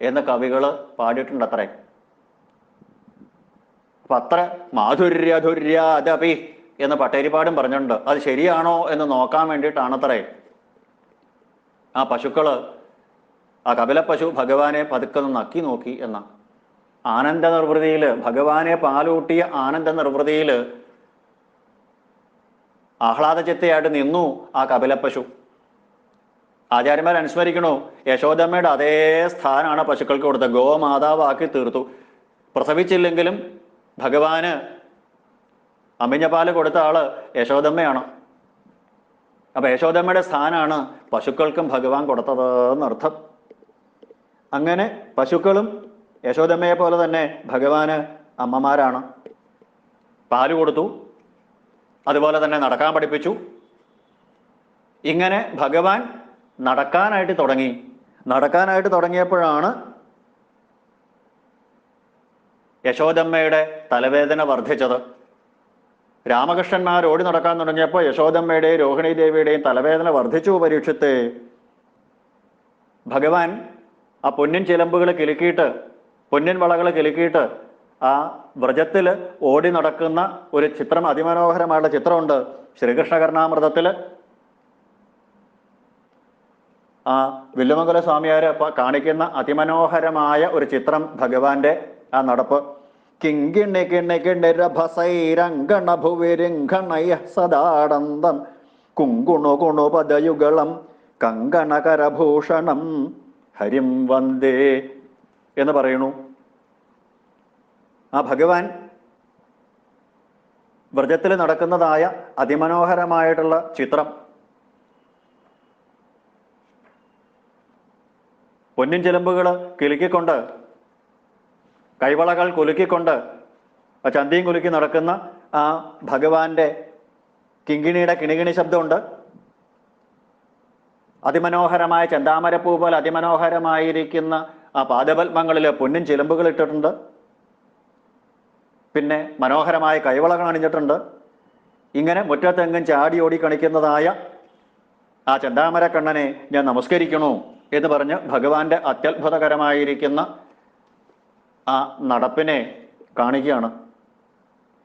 എന്ന് കവികള് പാടിയിട്ടുണ്ട് അത്രേ. അപ്പൊ അത്ര മാധുര്യധുര്യാദപി എന്ന് പട്ടേരിപ്പാടും പറഞ്ഞിട്ടുണ്ട്. അത് ശരിയാണോ എന്ന് നോക്കാൻ വേണ്ടിയിട്ടാണത്രേ ആ പശുക്കള്, ആ കപിലപശു ഭഗവാനെ പതുക്കെ നക്കി നോക്കി എന്ന. ആനന്ദ നിർവൃതിയിൽ ഭഗവാനെ പാലൂട്ടിയ ആനന്ദ നിർവൃതിയിൽ ആഹ്ലാദചിത്തയായിട്ട് നിന്നു ആ കപിലപശു. ആചാര്യന്മാർ അനുസ്മരിക്കണു, യശോദമ്മയുടെ അതേ സ്ഥാനാണ് പശുക്കൾക്ക് കൊടുത്തത്. ഗോമാതാവാക്കി തീർത്തു. പ്രസവിച്ചില്ലെങ്കിലും ഭഗവാന് അമ്മിഞ്ഞ പാല് കൊടുത്ത ആള് യശോദമ്മയാണ്. അപ്പൊ യശോദമ്മയുടെ സ്ഥാനാണ് പശുക്കൾക്കും ഭഗവാൻ കൊടുത്തത് എന്നർത്ഥം. അങ്ങനെ പശുക്കളും യശോദമ്മയെ പോലെ തന്നെ ഭഗവാന് അമ്മമാരാണ്. പാല് കൊടുത്തു, അതുപോലെ തന്നെ നടക്കാൻ പഠിപ്പിച്ചു. ഇങ്ങനെ ഭഗവാൻ നടക്കാനായിട്ട് തുടങ്ങി. നടക്കാനായിട്ട് തുടങ്ങിയപ്പോഴാണ് യശോദമ്മയുടെ തലവേദന വർദ്ധിച്ചത്. രാമകൃഷ്ണന്മാർ ഓടി നടക്കാൻ തുടങ്ങിയപ്പോൾ യശോദമ്മയുടെയും രോഹിണി ദേവിയുടെയും തലവേദന വർദ്ധിച്ചു. പരീക്ഷത്തെ ഭഗവാൻ ആ പൊന്നിൻ ചിലമ്പുകൾ കിലുക്കിയിട്ട്, പൊന്നിൻ വളകൾ കിലുക്കിയിട്ട് ആ വ്രജത്തിൽ ഓടി നടക്കുന്ന ഒരു ചിത്രം, അതിമനോഹരമായുള്ള ചിത്രമുണ്ട് ശ്രീകൃഷ്ണകർണാമൃതത്തില്. ആ വില്ലുമംഗല സ്വാമിയാര് കാണിക്കുന്ന അതിമനോഹരമായ ഒരു ചിത്രം ഭഗവാന്റെ ആ നടപ്പ്. കിങ്കിണി കിണി കിണിരഭസൈരങ്കണഭുവിരിങ്കണയ സദാടന്തം കുങ്കുണു കുണു പദയുഗളം കങ്കണകരഭൂഷണം ഹരിം വന്ദേ എന്ന് പറയുന്നു. ആ ഭഗവാൻ വ്രജത്തിൽ നടക്കുന്നതായ അതിമനോഹരമായിട്ടുള്ള ചിത്രം. പൊന്നിൻ ചിലമ്പുകൾ കിലുക്കിക്കൊണ്ട്, കൈവളകൾ കുലുക്കിക്കൊണ്ട്, ആ ചന്തിയും കുലുക്കി നടക്കുന്ന ആ ഭഗവാന്റെ കിങ്കിണിയുടെ കിണികിണി ശബ്ദമുണ്ട്. അതിമനോഹരമായ ചെന്താമരപ്പൂ പോലെ അതിമനോഹരമായിരിക്കുന്ന ആ പാദപത്മങ്ങളിൽ പൊന്നിൻ ചിലമ്പുകൾ ഇട്ടിട്ടുണ്ട്. പിന്നെ മനോഹരമായ കൈവളകൾ അണിഞ്ഞിട്ടുണ്ട്. ഇങ്ങനെ മുറ്റത്തെങ്ങും ചാടി ഓടി കളിക്കുന്നതായ ആ ചെന്താമര കണ്ണനെ ഞാൻ നമസ്കരിക്കണു എന്ന് പറഞ്ഞ് ഭഗവാന്റെ അത്യത്ഭുതകരമായിരിക്കുന്ന ആ നടപ്പിനെ കാണിക്കുകയാണ്.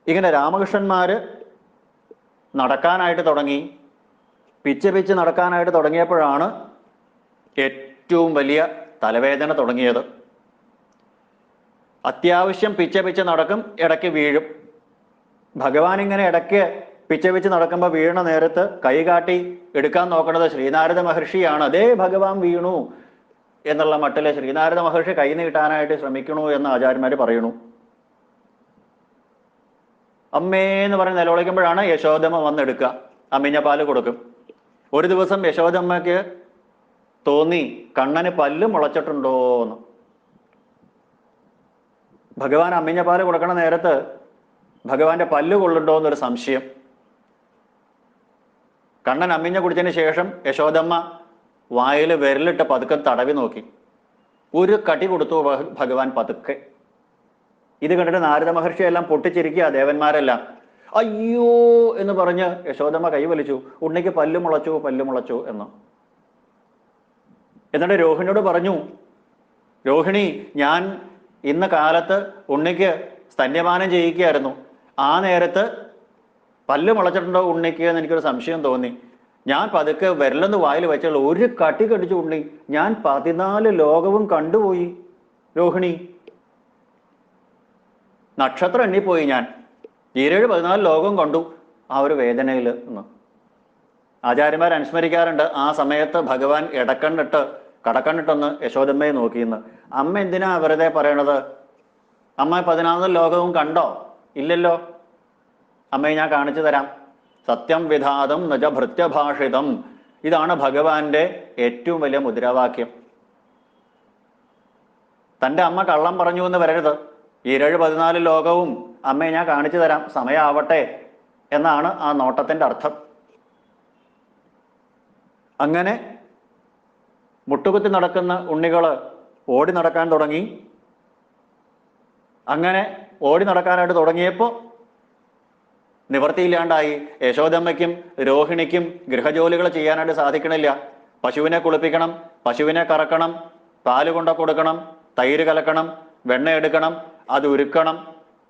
ഇങ്ങനെ രാമകൃഷ്ണന്മാര് നടക്കാനായിട്ട് തുടങ്ങി. പിച്ച് നടക്കാനായിട്ട് തുടങ്ങിയപ്പോഴാണ് ഏറ്റവും വലിയ തലവേദന തുടങ്ങിയത്. അത്യാവശ്യം പിച്ച് നടക്കും, ഇടയ്ക്ക് വീഴും. ഭഗവാൻ ഇങ്ങനെ ഇടയ്ക്ക് പിച്ച് നടക്കുമ്പോൾ വീണ നേരത്ത് കൈകാട്ടി എടുക്കാൻ നോക്കുന്നത് ശ്രീനാരദ മഹർഷിയാണ്. അതേ ഭഗവാൻ വീണു എന്നുള്ള മട്ടില് ശ്രീനാരദ മഹർഷി കൈ നീട്ടാനായിട്ട് ശ്രമിക്കണു എന്ന് ആചാര്യന്മാര് പറയണു. അമ്മേ എന്ന് പറഞ്ഞ് നിലവിളിക്കുമ്പോഴാണ് യശോദമ്മ വന്നെടുക്കുക, അമ്മിഞ്ഞ പാല് കൊടുക്കും. ഒരു ദിവസം യശോദമ്മയ്ക്ക് തോന്നി കണ്ണന് പല്ല് മുളച്ചിട്ടുണ്ടോന്ന്. ഭഗവാൻ അമ്മിഞ്ഞ പാല് കൊടുക്കണ നേരത്ത് ഭഗവാന്റെ പല്ല് കൊള്ളുണ്ടോ എന്നൊരു സംശയം. കണ്ണൻ അമ്മിഞ്ഞ കുടിച്ചതിന് ശേഷം യശോദമ്മ വായിൽ വിരലിട്ട് പതുക്കെ തടവി നോക്കി. ഒരു കടി കൊടുത്തു ഭഗവാൻ പതുക്കെ. ഇത് കണ്ടിട്ട് നാരദ മഹർഷിയെല്ലാം പൊട്ടിച്ചിരിക്കുക, ദേവന്മാരെല്ലാം. അയ്യോ എന്ന് പറഞ്ഞ് യശോദമ്മ കൈവലിച്ചു. ഉണ്ണിക്ക് പല്ല് മുളച്ചു എന്ന്. എന്നിട്ട് രോഹിണിയോട് പറഞ്ഞു, രോഹിണി, ഞാൻ ഇന്ന് കാലത്ത് ഉണ്ണിക്ക് സ്തന്യപാനം ചെയ്യിക്കുകയായിരുന്നു. ആ നേരത്ത് പല്ല് മുളച്ചിട്ടുണ്ടോ ഉണ്ണിക്ക് എന്ന് എനിക്കൊരു സംശയം തോന്നി. ഞാൻ പതുക്കെ വിരലൊന്ന് വായിൽ വെച്ചുള്ള ഒരു കടി കടിച്ചു ഉണ്ണി. ഞാൻ 14 ലോകവും കണ്ടുപോയി രോഹിണി. നക്ഷത്രം എണ്ണിപ്പോയി ഞാൻ. 14 ലോകവും കണ്ടു ആ ഒരു വേദനയിൽ എന്ന് ആചാര്യന്മാർ അനുസ്മരിക്കാറുണ്ട്. ആ സമയത്ത് ഭഗവാൻ കടക്കണ്ണിട്ടൊന്ന് യശോദമ്മയെ നോക്കിയെന്ന്. അമ്മ എന്തിനാ വെറുതെ പറയണത്? അമ്മ 14 ലോകവും കണ്ടോ? ഇല്ലല്ലോ. അമ്മയെ ഞാൻ കാണിച്ചു തരാം. സത്യം വിധാതം നജ ഭൃത്യഭാഷിതം. ഇതാണ് ഭഗവാന്റെ ഏറ്റവും വലിയ മുദ്രാവാക്യം. തൻ്റെ അമ്മ കള്ളം പറഞ്ഞു എന്ന് വരരുത്. 14 ലോകവും അമ്മയെ ഞാൻ കാണിച്ചു തരാം, സമയമാവട്ടെ എന്നാണ് ആ നോട്ടത്തിൻ്റെ അർത്ഥം. അങ്ങനെ മുട്ടുകുത്തി നടക്കുന്ന ഉണ്ണികള് ഓടി നടക്കാൻ തുടങ്ങി. അങ്ങനെ ഓടി നടക്കാനായിട്ട് തുടങ്ങിയപ്പോൾ നിവൃത്തിയില്ലാണ്ടായി. യശോദമ്മയ്ക്കും രോഹിണിക്കും ഗൃഹജോലികൾ ചെയ്യാനായിട്ട് സാധിക്കണില്ല. പശുവിനെ കുളിപ്പിക്കണം, പശുവിനെ കറക്കണം, പാല് കൊണ്ട കൊടുക്കണം, തൈര് കലക്കണം, വെണ്ണ എടുക്കണം, അത് ഉരുക്കണം,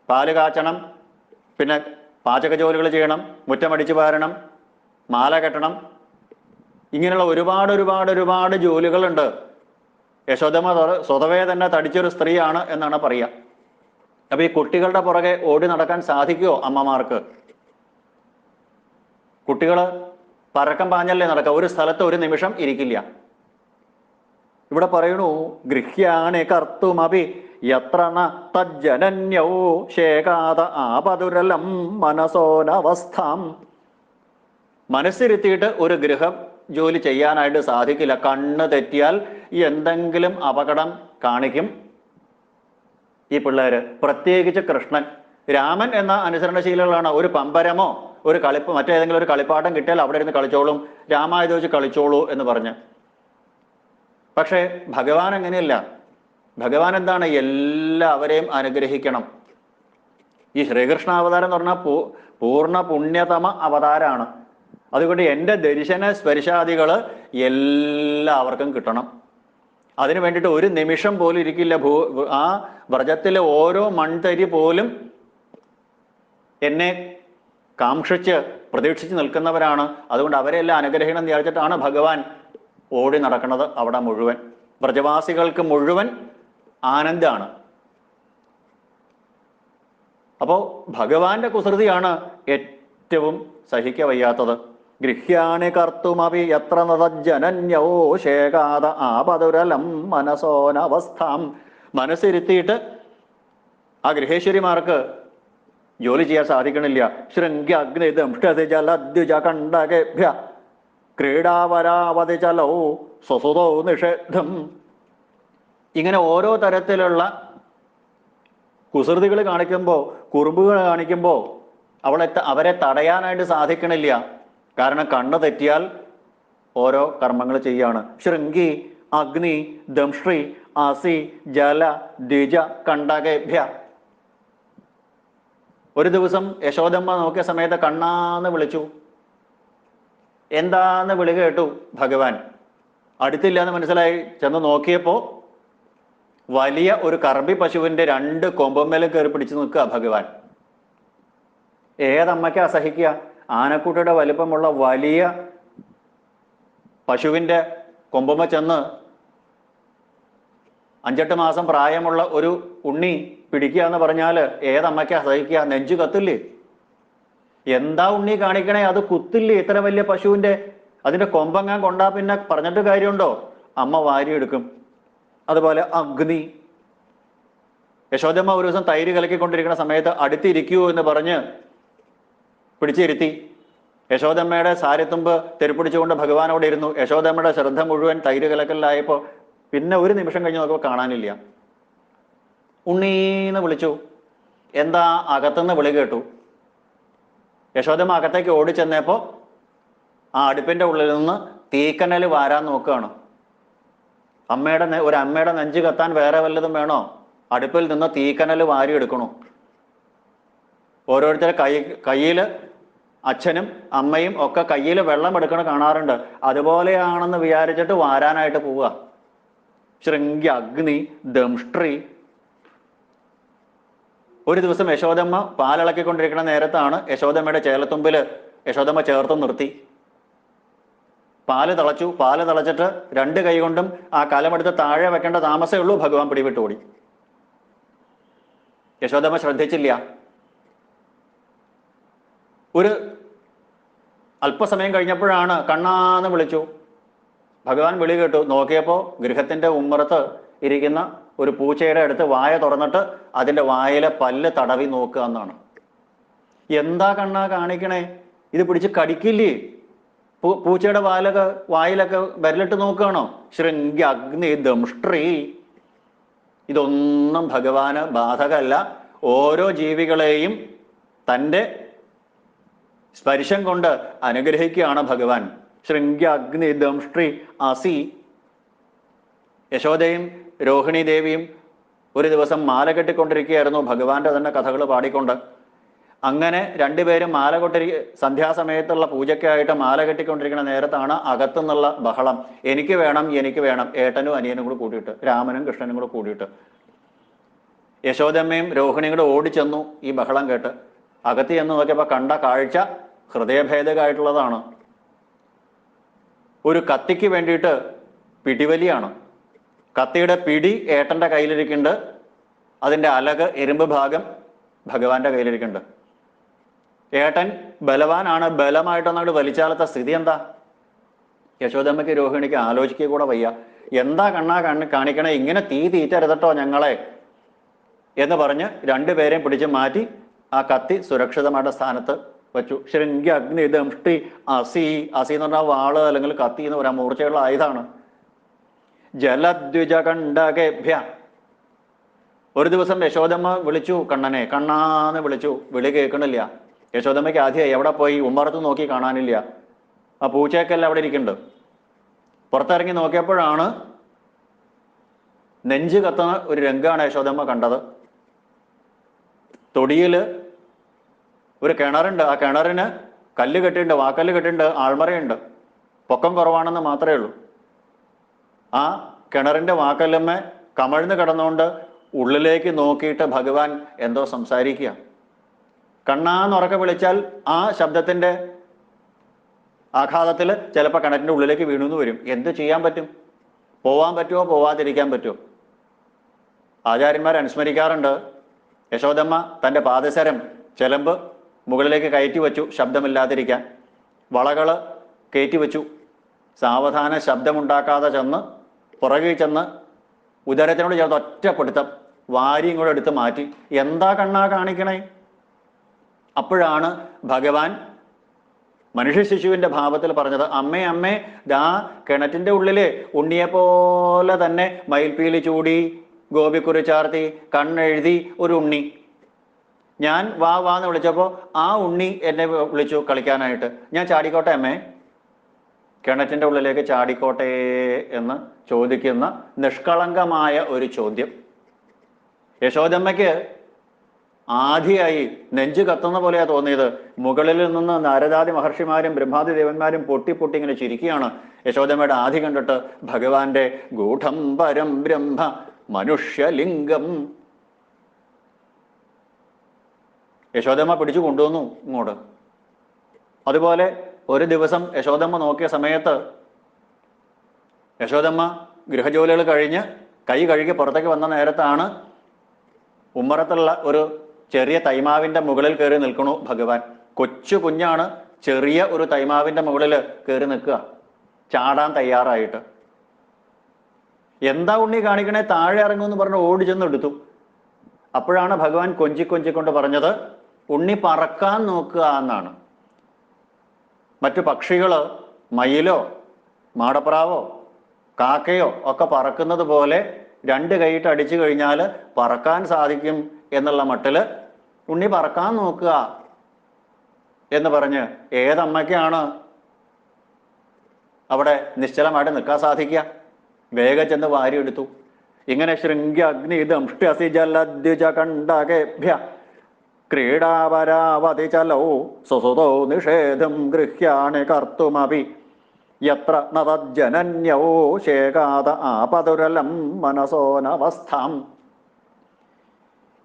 പാല് കാച്ചണം, പിന്നെ പാചക ജോലികൾ ചെയ്യണം, മുറ്റമടിച്ചു വാരണം, മാല കെട്ടണം. ഇങ്ങനെയുള്ള ഒരുപാട് ജോലികളുണ്ട്. യശോദമ്മ സ്വതവേ തന്നെ തടിച്ചൊരു സ്ത്രീയാണ് എന്നാണ് പറയുക. അപ്പൊ ഈ കുട്ടികളുടെ പുറകെ ഓടി നടക്കാൻ സാധിക്കുമോ അമ്മമാർക്ക്? കുട്ടികൾ പരക്കം പാഞ്ഞല്ലേ നടക്കുക, ഒരു സ്ഥലത്ത് ഒരു നിമിഷം ഇരിക്കില്ല. ഇവിടെ പറയണു, ഗൃഹ്യാണി കർത്തുമപി യത്ര ന തജ്ജനന്യൗ ശേകാത ആപതുരലം മനസോനവസ്ഥാം. മനസ്സിരുത്തിയിട്ട് ഒരു ഗൃഹം ജോലി ചെയ്യാനായിട്ട് സാധിക്കില്ല. കണ്ണ് തെറ്റിയാൽ എന്തെങ്കിലും അപകടം കാണിക്കും ഈ പിള്ളേര്, പ്രത്യേകിച്ച് കൃഷ്ണൻ. രാമൻ എന്ന അനുസരണശീലങ്ങളാണ്. ഒരു പമ്പരമോ ഒരു മറ്റേതെങ്കിലും ഒരു കളിപ്പാട്ടം കിട്ടിയാൽ അവിടെ ഇരുന്ന് കളിച്ചോളും, രാമായത് വെച്ച് കളിച്ചോളൂ എന്ന് പറഞ്ഞ്. പക്ഷേ ഭഗവാൻ അങ്ങനെയല്ല. ഭഗവാൻ എന്താണ്? എല്ലാവരെയും അനുഗ്രഹിക്കണം. ഈ ശ്രീകൃഷ്ണാവതാരം എന്ന് പറഞ്ഞാൽ പൂർണ്ണ പുണ്യതമ അവതാരമാണ്. അതുകൊണ്ട് എൻ്റെ ദർശന സ്പർശാദികൾ എല്ലാവർക്കും കിട്ടണം. അതിനു വേണ്ടിയിട്ട് ഒരു നിമിഷം പോലും ഇരിക്കില്ല. ആ വ്രജത്തിലെ ഓരോ മൺതരി പോലും എന്നെ കാക്ഷിച്ച് പ്രതീക്ഷിച്ച് നിൽക്കുന്നവരാണ്. അതുകൊണ്ട് അവരെല്ലാം അനുഗ്രഹിക്കണം എന്ന് വിചാരിച്ചിട്ടാണ് ഭഗവാൻ ഓടി നടക്കുന്നത് അവിടെ മുഴുവൻ. വ്രജവാസികൾക്ക് മുഴുവൻ ആനന്ദമാണ്. അപ്പോൾ ഭഗവാന്റെ കുസൃതിയാണ് ഏറ്റവും സഹിക്ക വയ്യാത്തത്. ഗൃഹ്യാണി കർത്തുമപി യത്ര നതജ്ജനന്യോ ശേകാത ആപതുരലം മനസോനവസ്ഥാം. മനസ്സിരുത്തിയിട്ട് ആ ഗൃഹേശ്വരിമാർക്ക് ജോലി ചെയ്യാൻ സാധിക്കണില്ല. ശൃംഗ്യഗ്നിദംഷ്ടതി ജലദ്വിജ കണ്ടകേഭ്യ ക്രീഡാവരാവതി ചലോ സ്വസുതോ നിഷേധം. ഇങ്ങനെ ഓരോ തരത്തിലുള്ള കുസൃതികൾ കാണിക്കുമ്പോൾ, കുറുമ്പുകൾ കാണിക്കുമ്പോൾ അവരെ തടയാനായിട്ട് സാധിക്കണില്ല. കാരണം കണ്ണ് തെറ്റിയാൽ ഓരോ കർമ്മങ്ങൾ ചെയ്യാണ്. ശൃംഗി അഗ്നി ദംഷ്ട്രി ആസി ജല ദ്വിജ കണ്ടകേഭ്യ. ഒരു ദിവസം യശോദമ്മ നോക്കിയ സമയത്ത് കണ്ണാന്ന് വിളിച്ചു. എന്താന്ന് വിളി കേട്ടു ഭഗവാൻ. അടുത്തില്ല എന്ന് മനസ്സിലായി. ചെന്ന് നോക്കിയപ്പോ വലിയ ഒരു കറമ്പി പശുവിന്റെ 2 കൊമ്പന്മേലും കയറി പിടിച്ചു നിൽക്കുക ഭഗവാൻ. ഏതമ്മയ്ക്ക് അസഹിക്കുക? ആനക്കുട്ടിയുടെ വലിപ്പമുള്ള വലിയ പശുവിന്റെ കൊമ്പുമ്മ ചെന്ന് 5-8 മാസം പ്രായമുള്ള ഒരു ഉണ്ണി പിടിക്കുക എന്ന് പറഞ്ഞാൽ ഏതമ്മയ്ക്ക് അസഹിക്കുക? നെഞ്ചു കത്തില്ലേ? എന്താ ഉണ്ണി കാണിക്കണേ? അത് കുത്തില്ലേ? ഇത്ര വലിയ പശുവിന്റെ അതിന്റെ കൊമ്പങ്ങാൻ കൊണ്ടാ പിന്നെ പറഞ്ഞിട്ട് കാര്യമുണ്ടോ? അമ്മ വാരിയെടുക്കും. അതുപോലെ അഗ്നി. യശോദമ്മ ഒരു ദിവസം തൈര് കലക്കിക്കൊണ്ടിരിക്കുന്ന സമയത്ത് അടുത്തിരിക്കൂ എന്ന് പറഞ്ഞ് പിടിച്ചിരുത്തി. യശോദമ്മയുടെ സാരിത്തുമ്പ് തെരുപ്പിടിച്ചുകൊണ്ട് ഭഗവാൻ അവിടെ ഇരുന്നു. യശോദമ്മയുടെ ശ്രദ്ധ മുഴുവൻ തൈര് കലക്കലിലായപ്പോൾ പിന്നെ ഒരു നിമിഷം കഴിഞ്ഞ് നോക്കുമ്പോൾ കാണാനില്ല. ഉണ്ണീന്ന് വിളിച്ചു. എന്താ? അകത്തുനിന്ന് വിളി കേട്ടു. യശോദമ്മ അകത്തേക്ക് ഓടിച്ചെന്നപ്പോൾ ആ അടുപ്പിന്റെ ഉള്ളിൽ നിന്ന് തീക്കനൽ വാരാൻ നോക്കുകയാണ്. ഒരു അമ്മയുടെ നെഞ്ച് കത്താൻ വേറെ വല്ലതും വേണോ? അടുപ്പിൽ നിന്ന് തീക്കനൽ വാരി എടുക്കണു. ഓരോരുത്തരെ കയ്യിൽ അച്ഛനും അമ്മയും ഒക്കെ കയ്യിൽ വെള്ളം എടുക്കണ കാണാറുണ്ട്. അതുപോലെയാണെന്ന് വിചാരിച്ചിട്ട് വാരാനായിട്ട് പോവുക. ശൃംഗ്യ അഗ്നി ദംഷ്ട്രി. ഒരു ദിവസം യശോദമ്മ പാലിളക്കിക്കൊണ്ടിരിക്കുന്ന നേരത്താണ് യശോദമ്മയുടെ ചേലത്തുമ്പിൽ യശോദമ്മ ചേർത്ത് നിർത്തി. പാല് തിളച്ചിട്ട് 2 കൈ കൊണ്ടും ആ കലമെടുത്ത് താഴെ വെക്കേണ്ട താമസമേ ഉള്ളൂ. ഭഗവാൻ പിടിവിട്ട് ഓടി. യശോദമ്മ ശ്രദ്ധിച്ചില്ല. ഒരു അല്പസമയം കഴിഞ്ഞപ്പോഴാണ് കണ്ണാന്ന് വിളിച്ചു. ഭഗവാൻ വിളി കേട്ടു. നോക്കിയപ്പോൾ ഗൃഹത്തിന്റെ ഉമ്മറത്ത് ഇരിക്കുന്ന ഒരു പൂച്ചയുടെ അടുത്ത് വായ തുറന്നിട്ട് അതിന്റെ വായിലെ പല്ല് തടവി നോക്കുക എന്നാണ്. എന്താ കണ്ണാ കാണിക്കണേ? ഇത് പിടിച്ച് കടിക്കില്ലേ? പൂച്ചയുടെ വായിലൊക്കെ വിരലിട്ട് നോക്കുകയാണോ? ശൃംഗി അഗ്നി ദംഷ്ട്രി. ഇതൊന്നും ഭഗവാന് ബാധകമല്ല. ഓരോ ജീവികളെയും തൻ്റെ സ്പർശം കൊണ്ട് അനുഗ്രഹിക്കുകയാണ് ഭഗവാൻ. ശൃംഗി അഗ്നി ദംഷ്ട്രി അസി. യശോദയും രോഹിണി ദേവിയും ഒരു ദിവസം മാല കെട്ടിക്കൊണ്ടിരിക്കുകയായിരുന്നു, ഭഗവാന്റെ തന്നെ കഥകൾ പാടിക്കൊണ്ട്. അങ്ങനെ രണ്ടുപേരും സന്ധ്യാസമയത്തുള്ള പൂജയ്ക്കായിട്ട് മാല കെട്ടിക്കൊണ്ടിരിക്കുന്ന നേരത്താണ് അകത്തുനിന്നുള്ള ബഹളം. എനിക്ക് വേണം, എനിക്ക് വേണം. ഏട്ടനും അനിയനും കൂടെ കൂടിയിട്ട്, രാമനും കൃഷ്ണനും കൂടെ കൂടിയിട്ട്. യശോദമ്മയും രോഹിണിയും കൂടെ ഓടിച്ചെന്നു ഈ ബഹളം കേട്ട്. അകത്ത് ചെന്ന് നോക്കിയപ്പോൾ കണ്ട കാഴ്ച ഹൃദയഭേദകമായിട്ടുള്ളതാണ്. ഒരു കത്തിക്ക് വേണ്ടിയിട്ട് പിടിവലിയാണ്. കത്തിയുടെ പിടി ഏട്ടന്റെ കയ്യിലിരിക്കുന്നുണ്ട്, അതിൻ്റെ അലക് എരുമ്പ് ഭാഗം ഭഗവാന്റെ കയ്യിലിരിക്കുന്നുണ്ട്. ഏട്ടൻ ബലവാനാണ്, ബലമായിട്ടൊന്നങ്ങോട്ട് വലിച്ചാലത്തെ സ്ഥിതി എന്താ? യശോദമ്മയ്ക്ക് രോഹിണിക്ക് ആലോചിക്കുക കൂടെ വയ്യ. എന്താ കണ്ണാ കാണിക്കണേ? ഇങ്ങനെ തീറ്റരുതട്ടോ ഞങ്ങളെ. എന്ന് പറഞ്ഞ് രണ്ടുപേരെയും പിടിച്ച് മാറ്റി ആ കത്തി സുരക്ഷിതമായിട്ട് സ്ഥാനത്ത് വെച്ചു. ശൃംഗി അഗ്നി ദംഷ്ടി അസി. അസി എന്ന് പറഞ്ഞാൽ വാള് അല്ലെങ്കിൽ കത്തി എന്ന് പറയാം, മൂർച്ചയുള്ള ആയുധാണ്. ജലദ്വിജകണ്ഠകേഭ്യ. ഒരു ദിവസം യശോദമ്മ വിളിച്ചു കണ്ണനെ, കണ്ണാന്ന് വിളിച്ചു. വിളി കേൾക്കണില്ല. യശോദമ്മയ്ക്ക് ആദ്യമായി എവിടെ പോയി, ഉമ്മറത്ത് നോക്കി കാണാനില്ല. ആ പൂച്ചയൊക്കെല്ലാം അവിടെ ഇരിക്കുന്നുണ്ട്. പുറത്തിറങ്ങി നോക്കിയപ്പോഴാണ് നെഞ്ച് കത്തുന്ന ഒരു രംഗമാണ് യശോദമ്മ കണ്ടത്. തൊടിയിൽ ഒരു കിണറുണ്ട്. ആ കിണറിന് കല്ല് കെട്ടിയിട്ടുണ്ട്, വാക്കല്ല് കെട്ടിയിട്ടുണ്ട്, ആൾമറയുണ്ട്. പൊക്കം കുറവാണെന്ന് മാത്രമേ ഉള്ളൂ. ആ കിണറിന്റെ വാക്കല്ലുമ്മ കമഴ്ന്ന് കിടന്നുകൊണ്ട് ഉള്ളിലേക്ക് നോക്കിയിട്ട് ഭഗവാൻ എന്തോ സംസാരിക്കുക. കണ്ണാന്നുറക്കെ വിളിച്ചാൽ ആ ശബ്ദത്തിന്റെ ആഘാതത്തിൽ ചിലപ്പോൾ കിണറ്റിന്റെ ഉള്ളിലേക്ക് വീണുന്ന് വരും. എന്ത് ചെയ്യാൻ പറ്റും? പോവാൻ പറ്റുമോ, പോവാതിരിക്കാൻ പറ്റുമോ? ആചാര്യന്മാർ അനുസ്മരിക്കാറുണ്ട്, യശോദമ്മ തൻ്റെ പാദസരം ചെലമ്പ് മുകളിലേക്ക് കയറ്റി വെച്ചു ശബ്ദമില്ലാതിരിക്കാൻ. വളകൾ കയറ്റി വെച്ചു. സാവധാന ശബ്ദമുണ്ടാക്കാതെ ചെന്ന് പുറകിൽ ചെന്ന് ഉദരത്തിനോട് ചേർത്ത് ഒറ്റപ്പെടുത്തം വാരിയും കൂടെ എടുത്ത് മാറ്റി. എന്താ കണ്ണാ കാണിക്കണേ? അപ്പോഴാണ് ഭഗവാൻ മനുഷ്യ ശിശുവിന്റെ ഭാവത്തിൽ പറഞ്ഞത്, അമ്മേ അമ്മേ, ദാ കിണറ്റിന്റെ ഉള്ളില് ഉണ്ണിയെപ്പോലെ തന്നെ മയിൽപ്പീലി ചൂടി ഗോപിക്കുറി ചാർത്തി കണ്ണെഴുതി ഒരു ഉണ്ണി. ഞാൻ വാ വാന്ന് വിളിച്ചപ്പോൾ ആ ഉണ്ണി എന്നെ വിളിച്ചു കളിക്കാനായിട്ട്. ഞാൻ ചാടിക്കോട്ടെ അമ്മേ? കിണറ്റിന്റെ ഉള്ളിലേക്ക് ചാടിക്കോട്ടെ എന്ന് ചോദിക്കുന്ന നിഷ്കളങ്കമായ ഒരു ചോദ്യം. യശോദമ്മയ്ക്ക് ആദിയായി നെഞ്ചു കത്തുന്ന പോലെയാ തോന്നിയത്. മുകളിൽ നിന്ന് നാരദാദി മഹർഷിമാരും ബ്രഹ്മാദി ദേവന്മാരും പൊട്ടി പൊട്ടി ഇങ്ങനെ ചിരിക്കുകയാണ്. യശോദമ്മയുടെ ആദി കണ്ടിട്ട് ഭഗവാന്റെ ഗൂഢം പരം ബ്രഹ്മ മനുഷ്യലിംഗം. യശോദമ്മ പിടിച്ചു കൊണ്ടുവന്നു ഇങ്ങോട്ട്. അതുപോലെ ഒരു ദിവസം യശോദമ്മ നോക്കിയ സമയത്ത് യശോദമ്മ ഗൃഹജോലികൾ കഴിഞ്ഞ് കൈ കഴുകി പുറത്തേക്ക് വന്ന നേരത്താണ് ഉമ്മറത്തുള്ള ഒരു ചെറിയ തൈമാവിന്റെ മുകളിൽ കയറി നിൽക്കണു ഭഗവാൻ. കൊച്ചു കുഞ്ഞാണ്, ചെറിയ ഒരു തൈമാവിന്റെ മുകളിൽ കയറി നിൽക്കുക, ചാടാൻ തയ്യാറായിട്ട്. എന്താ ഉണ്ണി കാണിക്കണേ, താഴെ ഇറങ്ങുമെന്ന് പറഞ്ഞ് ഓടി ചെന്ന് എടുത്തു. അപ്പോഴാണ് ഭഗവാൻ കൊഞ്ചിക്കൊണ്ട് പറഞ്ഞത്, ഉണ്ണി പറക്കാൻ നോക്കുക എന്നാണ്. മറ്റു പക്ഷികള് മയിലോ മാടപ്രാവോ കാക്കയോ ഒക്കെ പറക്കുന്നത് പോലെ രണ്ട് കൈയിട്ട് അടിച്ചു കഴിഞ്ഞാൽ പറക്കാൻ സാധിക്കും എന്നുള്ള മട്ടില് ഉണ്ണി പറക്കാൻ നോക്കുക എന്ന് പറഞ്ഞ് ഏതമ്മയ്ക്കാണ് അവിടെ നിശ്ചലമായിട്ട് നിൽക്കാൻ സാധിക്കുക? വേഗം ചെന്ന് വാരിയെടുത്തു. ഇങ്ങനെ ശൃംഗി അഗ്നി ദംഷ്ട്യസി ജലദ്വിജകണ്ഠകേഭ്യ ക്രീഡാപരാവതി ചലോ സുസുതോ നിഷേധം ഗൃഹ്യാണി കർത്തുമപി യത്ര നതജ്ജനന്യോ ശേകാത ആപതുരലം മനസോനവസ്ഥാം.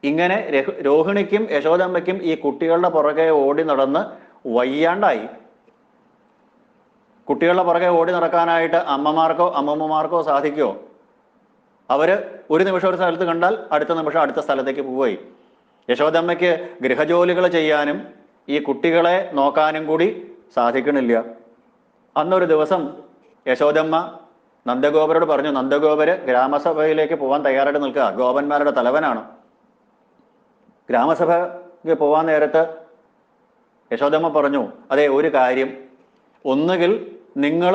ഇങ്ങനെ രോഹിണിക്കും യശോദമ്മയ്ക്കും ഈ കുട്ടികളുടെ പുറകെ ഓടി നടന്ന് വയ്യാണ്ടായി. കുട്ടികളുടെ പുറകെ ഓടി നടക്കാനായിട്ട് അമ്മമാർക്കോ അമ്മമ്മമാർക്കോ സാധിക്കുമോ? അവര് ഒരു നിമിഷം ഒരു സ്ഥലത്ത് കണ്ടാൽ അടുത്ത നിമിഷം അടുത്ത സ്ഥലത്തേക്ക് പോയി. യശോദമ്മയ്ക്ക് ഗൃഹജോലികൾ ചെയ്യാനും ഈ കുട്ടികളെ നോക്കാനും കൂടി സാധിക്കണില്ല. അന്നൊരു ദിവസം യശോദമ്മ നന്ദഗോപരോട് പറഞ്ഞു, നന്ദഗോപര് ഗ്രാമസഭയിലേക്ക് പോകാൻ തയ്യാറായിട്ട് നിൽക്കുക, ഗോപന്മാരുടെ തലവനാണ്. ഗ്രാമസഭയ്ക്ക് പോവാൻ നേരത്ത് യശോദമ്മ പറഞ്ഞു, അതെ ഒരു കാര്യം, ഒന്നുകിൽ നിങ്ങൾ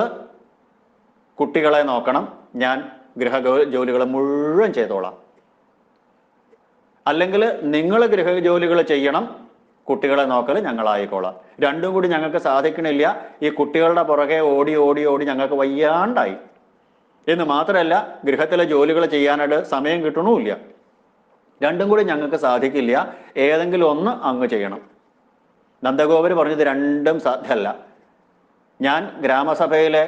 കുട്ടികളെ നോക്കണം, ഞാൻ ഗൃഹജോലികൾ മുഴുവൻ ചെയ്തോളാം. അല്ലെങ്കിൽ നിങ്ങൾ ഗൃഹജോലികൾ ചെയ്യണം, കുട്ടികളെ നോക്കൽ ഞങ്ങളായിക്കോളാം. രണ്ടും കൂടി ഞങ്ങൾക്ക് സാധിക്കണില്ല. ഈ കുട്ടികളുടെ പുറകെ ഓടി ഓടി ഓടി ഞങ്ങൾക്ക് വയ്യാണ്ടായി. എന്ന് മാത്രമല്ല ഗൃഹത്തിലെ ജോലികൾ ചെയ്യാനായിട്ട് സമയം കിട്ടണമില്ല. രണ്ടും കൂടി ഞങ്ങൾക്ക് സാധിക്കില്ല. ഏതെങ്കിലും ഒന്ന് അങ്ങ് ചെയ്യണം. നന്ദഗോപര് പറഞ്ഞത് രണ്ടും സാധ്യമല്ല. ഞാൻ ഗ്രാമസഭയിലെ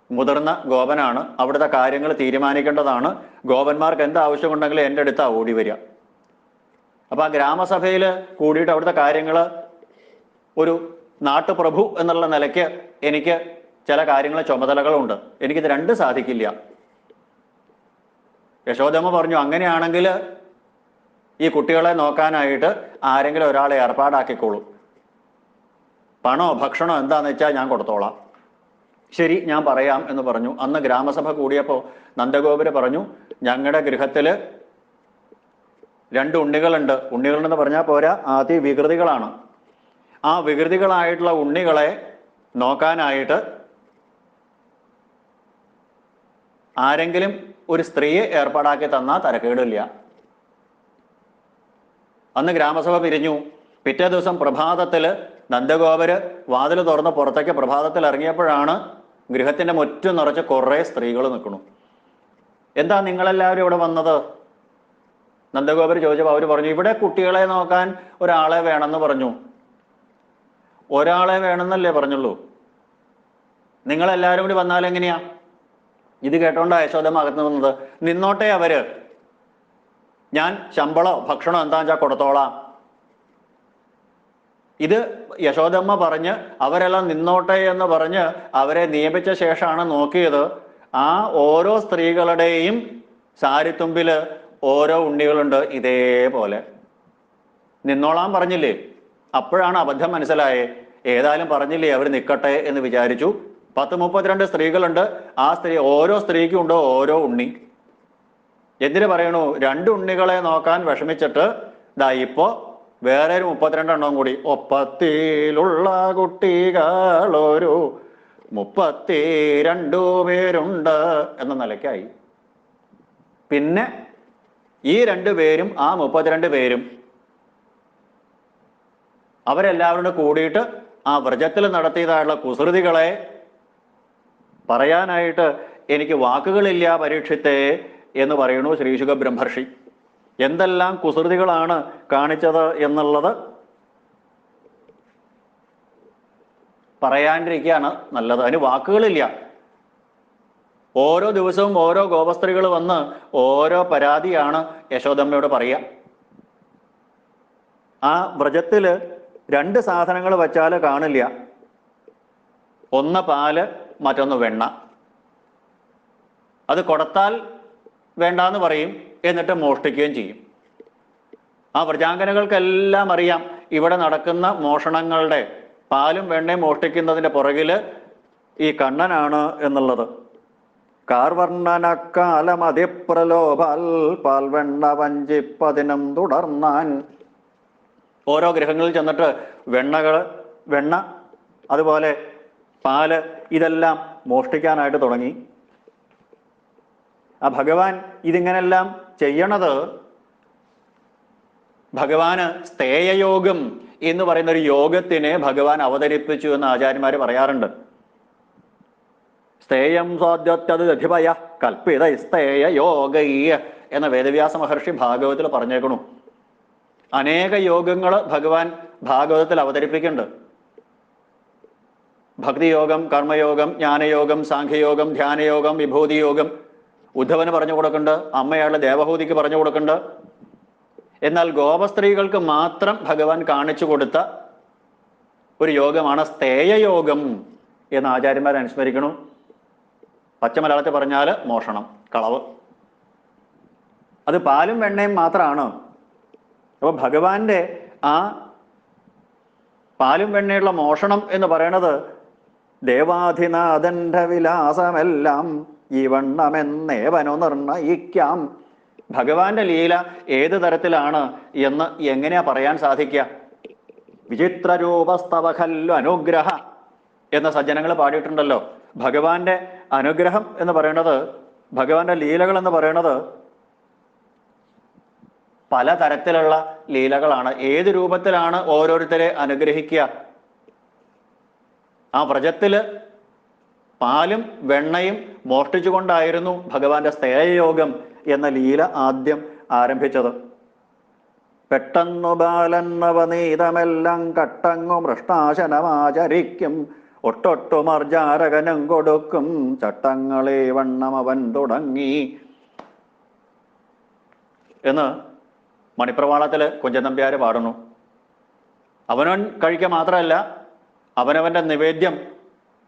മുതിർന്ന ഗോപനാണ്, അവിടുത്തെ കാര്യങ്ങൾ തീരുമാനിക്കേണ്ടതാണ്. ഗോപന്മാർക്ക് എന്ത് ആവശ്യമുണ്ടെങ്കിലും എൻ്റെ അടുത്താ ഓടി വരിക. അപ്പൊ ആ ഗ്രാമസഭയിൽ കൂടിയിട്ട് അവിടുത്തെ കാര്യങ്ങൾ ഒരു നാട്ടുപ്രഭു എന്നുള്ള നിലയ്ക്ക് എനിക്ക് ചില കാര്യങ്ങൾ ചുമതലകളുണ്ട്. എനിക്കിത് രണ്ടും സാധിക്കില്ല. യശോദമ്മ പറഞ്ഞു, അങ്ങനെയാണെങ്കിൽ ഈ കുട്ടികളെ നോക്കാനായിട്ട് ആരെങ്കിലും ഒരാളെ ഏർപ്പാടാക്കിക്കോളൂ. പണോ ഭക്ഷണോ എന്താന്ന് വെച്ചാൽ ഞാൻ കൊടുത്തോളാം. ശരി, ഞാൻ പറയാം എന്ന് പറഞ്ഞു. അന്ന് ഗ്രാമസഭ കൂടിയപ്പോൾ നന്ദഗോപര് പറഞ്ഞു, ഞങ്ങളുടെ ഗൃഹത്തില് രണ്ട് ഉണ്ണികളുണ്ട്. ഉണ്ണികളെന്ന് പറഞ്ഞാൽ പോരാ, വികൃതികളാണ്. ആ വികൃതികളായിട്ടുള്ള ഉണ്ണികളെ നോക്കാനായിട്ട് ആരെങ്കിലും ഒരു സ്ത്രീയെ ഏർപ്പാടാക്കി തന്നാൽ തരക്കേടില്ല. അന്ന് ഗ്രാമസഭ പിരിഞ്ഞു. പിറ്റേ ദിവസം പ്രഭാതത്തിൽ നന്ദഗോപര് വാതിൽ തുറന്ന് പുറത്തേക്ക് പ്രഭാതത്തിൽ ഇറങ്ങിയപ്പോഴാണ് ഗൃഹത്തിന്റെ മുറ്റം നിറച്ച് കുറേ സ്ത്രീകൾ നിൽക്കണു. എന്താ നിങ്ങളെല്ലാവരും ഇവിടെ വന്നത്? നന്ദഗോപര് ചോദിച്ചപ്പോൾ അവർ പറഞ്ഞു, ഇവിടെ കുട്ടികളെ നോക്കാൻ ഒരാളെ വേണമെന്ന് പറഞ്ഞു. ഒരാളെ വേണമെന്നല്ലേ പറഞ്ഞുള്ളൂ, നിങ്ങളെല്ലാവരും കൂടി വന്നാൽ എങ്ങനെയാ? ഇത് കേട്ടോണ്ടാ യശോദമ്മ അകത്ത് വന്നത്. നിന്നോട്ടെ അവര്, ഞാൻ ശമ്പളോ ഭക്ഷണോ എന്താണെന്ന് വെച്ചാൽ കൊടുത്തോളാം. ഇത് യശോദമ്മ പറഞ്ഞ് അവരെല്ലാം നിന്നോട്ടെ എന്ന് പറഞ്ഞ് അവരെ നിയമിച്ച ശേഷമാണ് നോക്കിയത്. ആ ഓരോ സ്ത്രീകളുടെയും സാരിത്തുമ്പില് ഓരോ ഉണ്ണികളുണ്ട് ഇതേപോലെ. നിന്നോളാൻ പറഞ്ഞില്ലേ? അപ്പോഴാണ് അബദ്ധം മനസ്സിലായേ. ഏതായാലും പറഞ്ഞില്ലേ, അവർ നിൽക്കട്ടെ എന്ന് വിചാരിച്ചു. 10-32 സ്ത്രീകളുണ്ട്. ആ ഓരോ സ്ത്രീക്കും ഉണ്ട് ഓരോ ഉണ്ണി. എന്തിനു പറയണു? 2 ഉണ്ണികളെ നോക്കാൻ വിഷമിച്ചിട്ട് ഇപ്പോ വേറെ ഒരു 32 കൂടി. ഒപ്പത്തിലുള്ള കുട്ടികളൊരു 32 പേരുണ്ട് എന്ന നിലയ്ക്കായി. പിന്നെ ഈ 2 പേരും ആ 32 പേരും അവരെല്ലാവരും കൂടിയിട്ട് ആ വ്രജത്തിൽ നടത്തിയതായുള്ള കുസൃതികളെ പറയാനായിട്ട് എനിക്ക് വാക്കുകളില്ല പരീക്ഷിത്തേ എന്ന് പറയുന്നു ശ്രീശുക ബ്രഹ്മർഷി. എന്തെല്ലാം കുസൃതികളാണ് കാണിച്ചത് എന്നുള്ളത് പറയാണ്ടിരിക്കുകയാണ് നല്ലത്. അതിന് വാക്കുകളില്ല. ഓരോ ദിവസവും ഓരോ ഗോപസ്ത്രീകൾ വന്ന് ഓരോ പരാതിയാണ് യശോദമ്മയോട് പറയുക. ആ വ്രജത്തില് 2 സാധനങ്ങൾ വച്ചാൽ കാണില്ല. ഒന്ന് പാല്, മറ്റൊന്ന് വെണ്ണ. അത് കൊടുത്താൽ വേണ്ടാന്ന് പറയും, എന്നിട്ട് മോഷ്ടിക്കുകയും ചെയ്യും. ആ വ്രജാംഗനകൾക്കെല്ലാം അറിയാം ഇവിടെ നടക്കുന്ന മോഷണങ്ങളുടെ, പാലും വെണ്ണയും മോഷ്ടിക്കുന്നതിൻ്റെ പുറകില് ഈ കണ്ണനാണ് എന്നുള്ളത്. കാർവർണ്ണനക്കാലമതിപ്രലോഭാൽ പാൽവെണ്ണ വഞ്ചിപ്പതിനം തുടർന്നാൻ. ഓരോ ഗൃഹങ്ങളിൽ ചെന്നിട്ട് വെണ്ണ അതുപോലെ പാല് ഇതെല്ലാം മോഷ്ടിക്കാനായിട്ട് തുടങ്ങി. ആ ഭഗവാൻ ഇതിങ്ങനെല്ലാം ചെയ്യണത് ഭഗവാന് സ്തേയയോഗം എന്ന് പറയുന്ന ഒരു യോഗത്തിനെ ഭഗവാൻ അവതരിപ്പിച്ചു എന്ന് ആചാര്യന്മാർ പറയാറുണ്ട്. സ്തേയം സ്വാദ്യത്യധിപയ കൽപ്പിത സ്തേയ യോഗയ്യ എന്ന വേദവ്യാസ മഹർഷി ഭാഗവതത്തിൽ പറഞ്ഞേക്കണു. അനേക യോഗങ്ങൾ ഭഗവാൻ ഭാഗവതത്തിൽ അവതരിപ്പിക്കുന്നുണ്ട്. ഭക്തിയോഗം, കർമ്മയോഗം, ജ്ഞാനയോഗം, സാഖ്യയോഗം, ധ്യാനയോഗം, വിഭൂതിയോഗം ഉദ്ധവന് പറഞ്ഞു കൊടുക്കുന്നുണ്ട്. അമ്മയാളുടെ ദേവഹൂതിക്ക് പറഞ്ഞു കൊടുക്കുന്നുണ്ട്. എന്നാൽ ഗോപസ്ത്രീകൾക്ക് മാത്രം ഭഗവാൻ കാണിച്ചു കൊടുത്ത ഒരു യോഗമാണ് സ്തേയയോഗം എന്ന് ആചാര്യന്മാർ അനുസ്മരിക്കണു. പച്ചമലയാളത്തിൽ പറഞ്ഞാൽ മോഷണം, കളവ്. അത് പാലും വെണ്ണയും മാത്രമാണ്. അപ്പൊ ഭഗവാന്റെ ആ പാലും വെണ്ണയുള്ള മോഷണം എന്ന് പറയണത് ദേവാധിനാഥന്റെ വിലാസമെല്ലാം ഈ വണ്ണമെന്നേവനു നിർണയിക്കാം. ഭഗവാന്റെ ലീല ഏത് തരത്തിലാണ് എന്ന് എങ്ങനെയാ പറയാൻ സാധിക്കുക? വിചിത്രരൂപസ്തവ ഖല്ലു അനുഗ്രഹ എന്ന സജ്ജനങ്ങൾ പാടിയിട്ടുണ്ടല്ലോ. ഭഗവാന്റെ അനുഗ്രഹം എന്ന് പറയുന്നത്, ഭഗവാന്റെ ലീലകൾ എന്ന് പറയുന്നത് പലതരത്തിലുള്ള ലീലകളാണ്. ഏത് രൂപത്തിലാണ് ഓരോരുത്തരെ അനുഗ്രഹിക്കുക? ആ വ്രജത്തില് പാലും വെണ്ണയും മോഷ്ടിച്ചുകൊണ്ടായിരുന്നു ഭഗവാന്റെ സ്തേയയോഗം എന്ന ലീല ആദ്യം ആരംഭിച്ചത്. പെട്ടെന്നു ബാലൻ നവനീതമെല്ലാം കട്ടങ്ങു മൃഷ്ടാശനമാചരിക്കും, ഒട്ടൊട്ടുമർജാരകനും കൊടുക്കും ചട്ടങ്ങളെ വണ്ണം അവൻ തുടങ്ങി എന്ന് മണിപ്രവാളത്തില് കുഞ്ചൻ നമ്പ്യാര് പാടുന്നു. അവനവൻ കഴിക്കുക മാത്രമല്ല, അവനവന്റെ നിവേദ്യം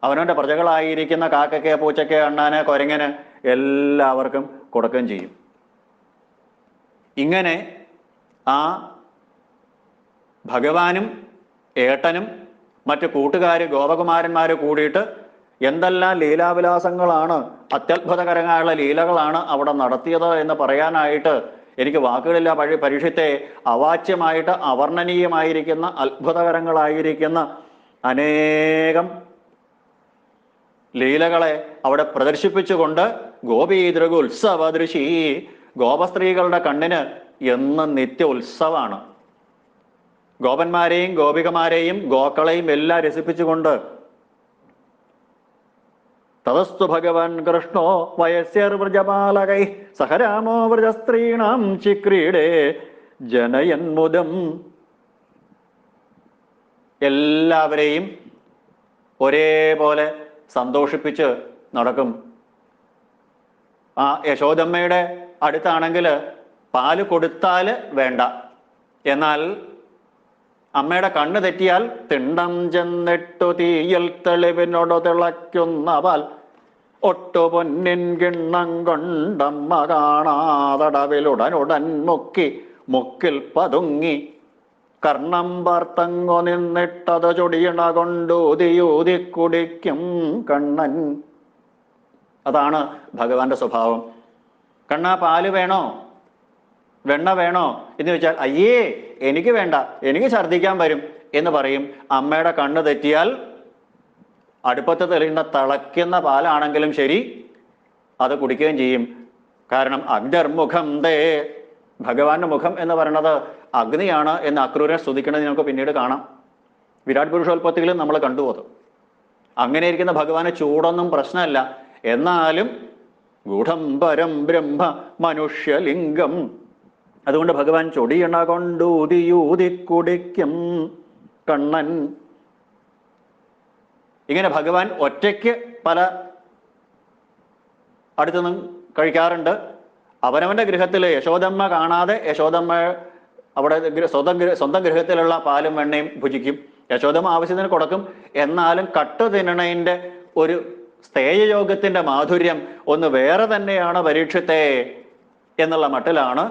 അവനവന്റെ പ്രജകളായിരിക്കുന്ന കാക്കയ്ക്ക്, പൂച്ചയ്ക്ക്, അണ്ണാന്, കൊരങ്ങന് എല്ലാവർക്കും കൊടുക്കുകയും ചെയ്യും. ഇങ്ങനെ ആ ഭഗവാനും ഏട്ടനും മറ്റു കൂട്ടുകാര് ഗോപകുമാരന്മാര് കൂടിയിട്ട് എന്തെല്ലാം ലീലാവിലാസങ്ങളാണ്, അത്യത്ഭുതകരമായുള്ള ലീലകളാണ് അവിടെ നടത്തിയത് എന്ന് പറയാനായിട്ട് എനിക്ക് വാക്കുകളില്ല. പരീക്ഷത്തെ അവാച്യമായിട്ട് അവർണ്ണനീയമായിരിക്കുന്ന അത്ഭുതകരങ്ങളായിരിക്കുന്ന അനേകം ലീലകളെ അവിടെ പ്രദർശിപ്പിച്ചുകൊണ്ട് ഗോപീതൃക ഉത്സവദൃശി, ഗോപസ്ത്രീകളുടെ കണ്ണിന് എന്നും നിത്യ ഉത്സവമാണ്. ഗോപന്മാരെയും ഗോപികമാരെയും ഗോക്കളെയും എല്ലാം രസിപ്പിച്ചുകൊണ്ട് തതസ്തു ഭഗവാൻ കൃഷ്ണോ വയസ്യർവ്രജപാലകൈ സഹരാമോ വ്രജസ്ത്രീണാം ചിക്രീഡേ ജനയന്മുദം. എല്ലാവരെയും ഒരേപോലെ സന്തോഷിപ്പിച്ച് നടക്കും. ആ യശോദമ്മയുടെ അടുത്താണെങ്കിൽ പാല് കൊടുത്താൽ വേണ്ട, എന്നാൽ അമ്മയുടെ കണ്ണ് തെറ്റിയാൽ തിണ്ടം ചെന്നിട്ടു തീയിൽ തെളിവിനോട് തിളയ്ക്കുന്ന പാൽ ഒട്ടു പൊന്നിൻ കിണ്ണം കൊണ്ടമ്മ കാണാതടവിലുടനുടൻ മുക്കിൽ പതുങ്ങി കർണം പാർത്തങ്ങു നിന്നിട്ടത് ചൊടിയണ കൊണ്ടൂതിയൂതി കുടിക്കും കണ്ണൻ. അതാണ് ഭഗവാന്റെ സ്വഭാവം. കണ്ണാ പാല് വേണോ, വെണ്ണ വേണോ എന്ന് ചോദിച്ചാൽ അയ്യേ എനിക്ക് വേണ്ട, എനിക്ക് ഛർദ്ദിക്കാൻ വരും എന്ന് പറയും. അമ്മയുടെ കണ്ണ് തെറ്റിയാൽ അടുപ്പത്ത് തെളിയുന്ന തിളയ്ക്കുന്ന പാലാണെങ്കിലും ശരി അത് കുടിക്കുകയും ചെയ്യും. കാരണം അഗ്നിർമുഖം ദേ, ഭഗവാന്റെ മുഖം എന്ന് പറയുന്നത് അഗ്നിയാണ് എന്ന് അക്രൂരനെ സ്തുതിക്കുന്നത് നമുക്ക് പിന്നീട് കാണാം. വിരാട് പുരുഷോൽപ്പത്തിലും നമ്മൾ കണ്ടുപോകും. അങ്ങനെ ഇരിക്കുന്ന ഭഗവാന് ചൂടൊന്നും പ്രശ്നമല്ല. എന്നാലും ഗൂഢം പരം ബ്രഹ്മ മനുഷ്യലിംഗം, അതുകൊണ്ട് ഭഗവാൻ ചൊടിയണ കൊണ്ടൂതിയൂതി കുടിക്കും കണ്ണൻ. ഇങ്ങനെ ഭഗവാൻ ഒറ്റയ്ക്ക് പല അടുത്തുനിന്നും കഴിക്കാറുണ്ട്. അവനവന്റെ ഗൃഹത്തിൽ യശോദമ്മ കാണാതെ യശോദമ്മ അവിടെ സ്വന്തം ഗൃഹത്തിലുള്ള പാലും വെണ്ണയും ഭുജിക്കും. യശോദമ്മ ആവശ്യത്തിന് കൊടുക്കും. എന്നാലും കട്ട് തിന്നണതിൻ്റെ ഒരു സ്ഥേയയോഗത്തിന്റെ മാധുര്യം ഒന്ന് വേറെ തന്നെയാണ് പരീക്ഷത്തെ എന്നുള്ള മട്ടിലാണ്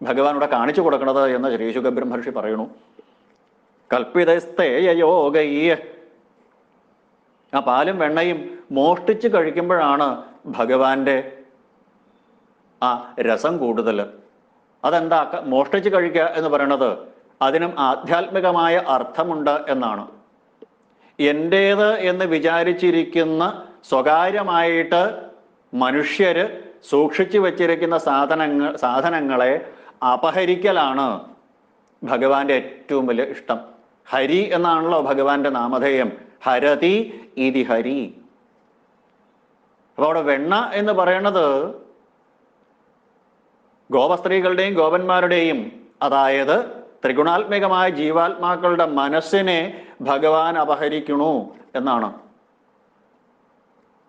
ഭഗവാൻ ഇവിടെ കാണിച്ചു കൊടുക്കുന്നത് എന്ന് ശ്രീ ശുകബ്രഹ്മർഷി പറയുന്നു. കൽപ്പിതസ്ഥേയയോഗൈ, ആ പാലും വെണ്ണയും മോഷ്ടിച്ച് കഴിക്കുമ്പോഴാണ് ഭഗവാന്റെ ആ രസം കൂടുതൽ. അതെന്താ മോഷ്ടിച്ച് കഴിക്കുക എന്ന് പറയുന്നത്? അതിനും ആധ്യാത്മികമായ അർത്ഥമുണ്ട് എന്നാണ്. എൻ്റേത് എന്ന് വിചാരിച്ചിരിക്കുന്ന സ്വകാര്യമായിട്ട് മനുഷ്യര് സൂക്ഷിച്ചു വച്ചിരിക്കുന്ന സാധനങ്ങളെ അപഹരിക്കലാണ് ഭഗവാന്റെ ഏറ്റവും വലിയ ഇഷ്ടം. ഹരി എന്നാണല്ലോ ഭഗവാന്റെ നാമധേയം. ഹരതി ഇതി ഹരി. അപ്പൊ അവിടെ വെണ്ണ എന്ന് പറയുന്നത് ഗോപസ്ത്രീകളുടെയും ഗോപന്മാരുടെയും, അതായത് ത്രിഗുണാത്മികമായ ജീവാത്മാക്കളുടെ മനസ്സിനെ ഭഗവാൻ അപഹരിക്കണു എന്നാണ്.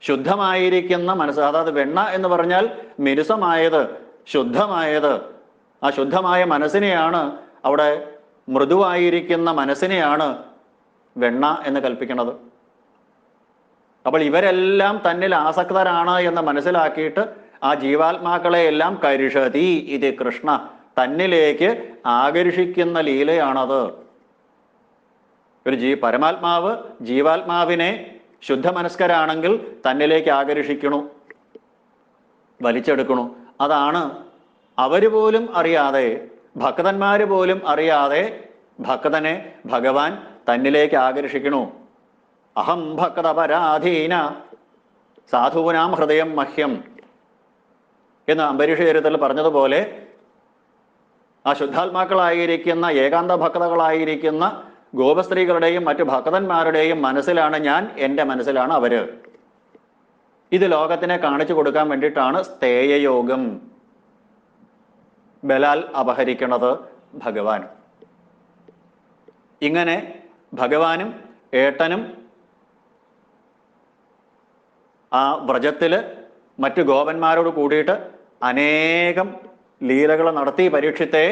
ശുദ്ധമായിരിക്കുന്ന മനസ്സ്, അതായത് വെണ്ണ എന്ന് പറഞ്ഞാൽ മിനുസമായത്, ശുദ്ധമായത്. ആ ശുദ്ധമായ മനസ്സിനെയാണ്, അവിടെ മൃദുവായിരിക്കുന്ന മനസ്സിനെയാണ് വെണ്ണ എന്ന് കൽപ്പിക്കുന്നത്. അപ്പോൾ ഇവരെല്ലാം തന്നിൽ ആസക്തരാണ് എന്ന് മനസ്സിലാക്കിയിട്ട് ആ ജീവാത്മാക്കളെ എല്ലാം കരിഷതി ഇത് കൃഷ്ണ, തന്നിലേക്ക് ആകർഷിക്കുന്ന ലീലയാണത്. ഒരു പരമാത്മാവ് ജീവാത്മാവിനെ ശുദ്ധമനസ്കരാണെങ്കിൽ തന്നിലേക്ക് ആകർഷിക്കണു, വലിച്ചെടുക്കണു. അതാണ് അവര് പോലും അറിയാതെ, ഭക്തന്മാര് പോലും അറിയാതെ ഭക്തനെ ഭഗവാൻ തന്നിലേക്ക് ആകർഷിക്കണു. അഹം ഭക്തപരാധീന സാധൂനാം ഹൃദയം മഹ്യം എന്ന് അംബരീഷ ചരിത്രത്തിൽ പറഞ്ഞതുപോലെ, ആ ശുദ്ധാത്മാക്കളായിരിക്കുന്ന ഏകാന്ത ഭക്തകളായിരിക്കുന്ന ഗോപസ്ത്രീകളുടെയും മറ്റു ഭക്തന്മാരുടെയും മനസ്സിലാണ് ഞാൻ, എൻ്റെ മനസ്സിലാണ് അവര്. ഇത് ലോകത്തിനെ കാണിച്ചു കൊടുക്കാൻ വേണ്ടിയിട്ടാണ് സ്ഥേയയോഗം, ബലാൽ അപഹരിക്കണത് ഭഗവാൻ. ഇങ്ങനെ ഭഗവാനും ഏട്ടനും ആ വ്രജത്തില് മറ്റു ഗോപന്മാരോട് കൂടിയിട്ട് അനേകം ലീലകൾ നടത്തി പരീക്ഷത്തെ.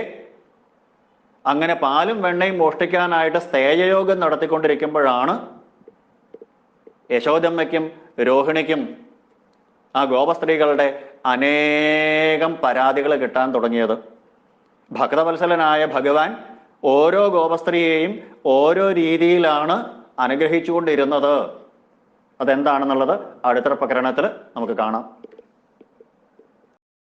അങ്ങനെ പാലും വെണ്ണയും മോഷ്ടിക്കാനായിട്ട് സ്ഥേയയോഗം നടത്തിക്കൊണ്ടിരിക്കുമ്പോഴാണ് യശോദമ്മയ്ക്കും രോഹിണിക്കും ആ ഗോപസ്ത്രീകളുടെ അനേകം പരാതികൾ കിട്ടാൻ തുടങ്ങിയത്. ഭക്തവത്സലനായ ഭഗവാൻ ഓരോ ഗോപസ്ത്രീയെയും ഓരോ രീതിയിലാണ് അനുഗ്രഹിച്ചുകൊണ്ടിരുന്നത്. അതെന്താണെന്നുള്ളത് അടുത്ത പ്രകരണത്തിൽ നമുക്ക് കാണാം.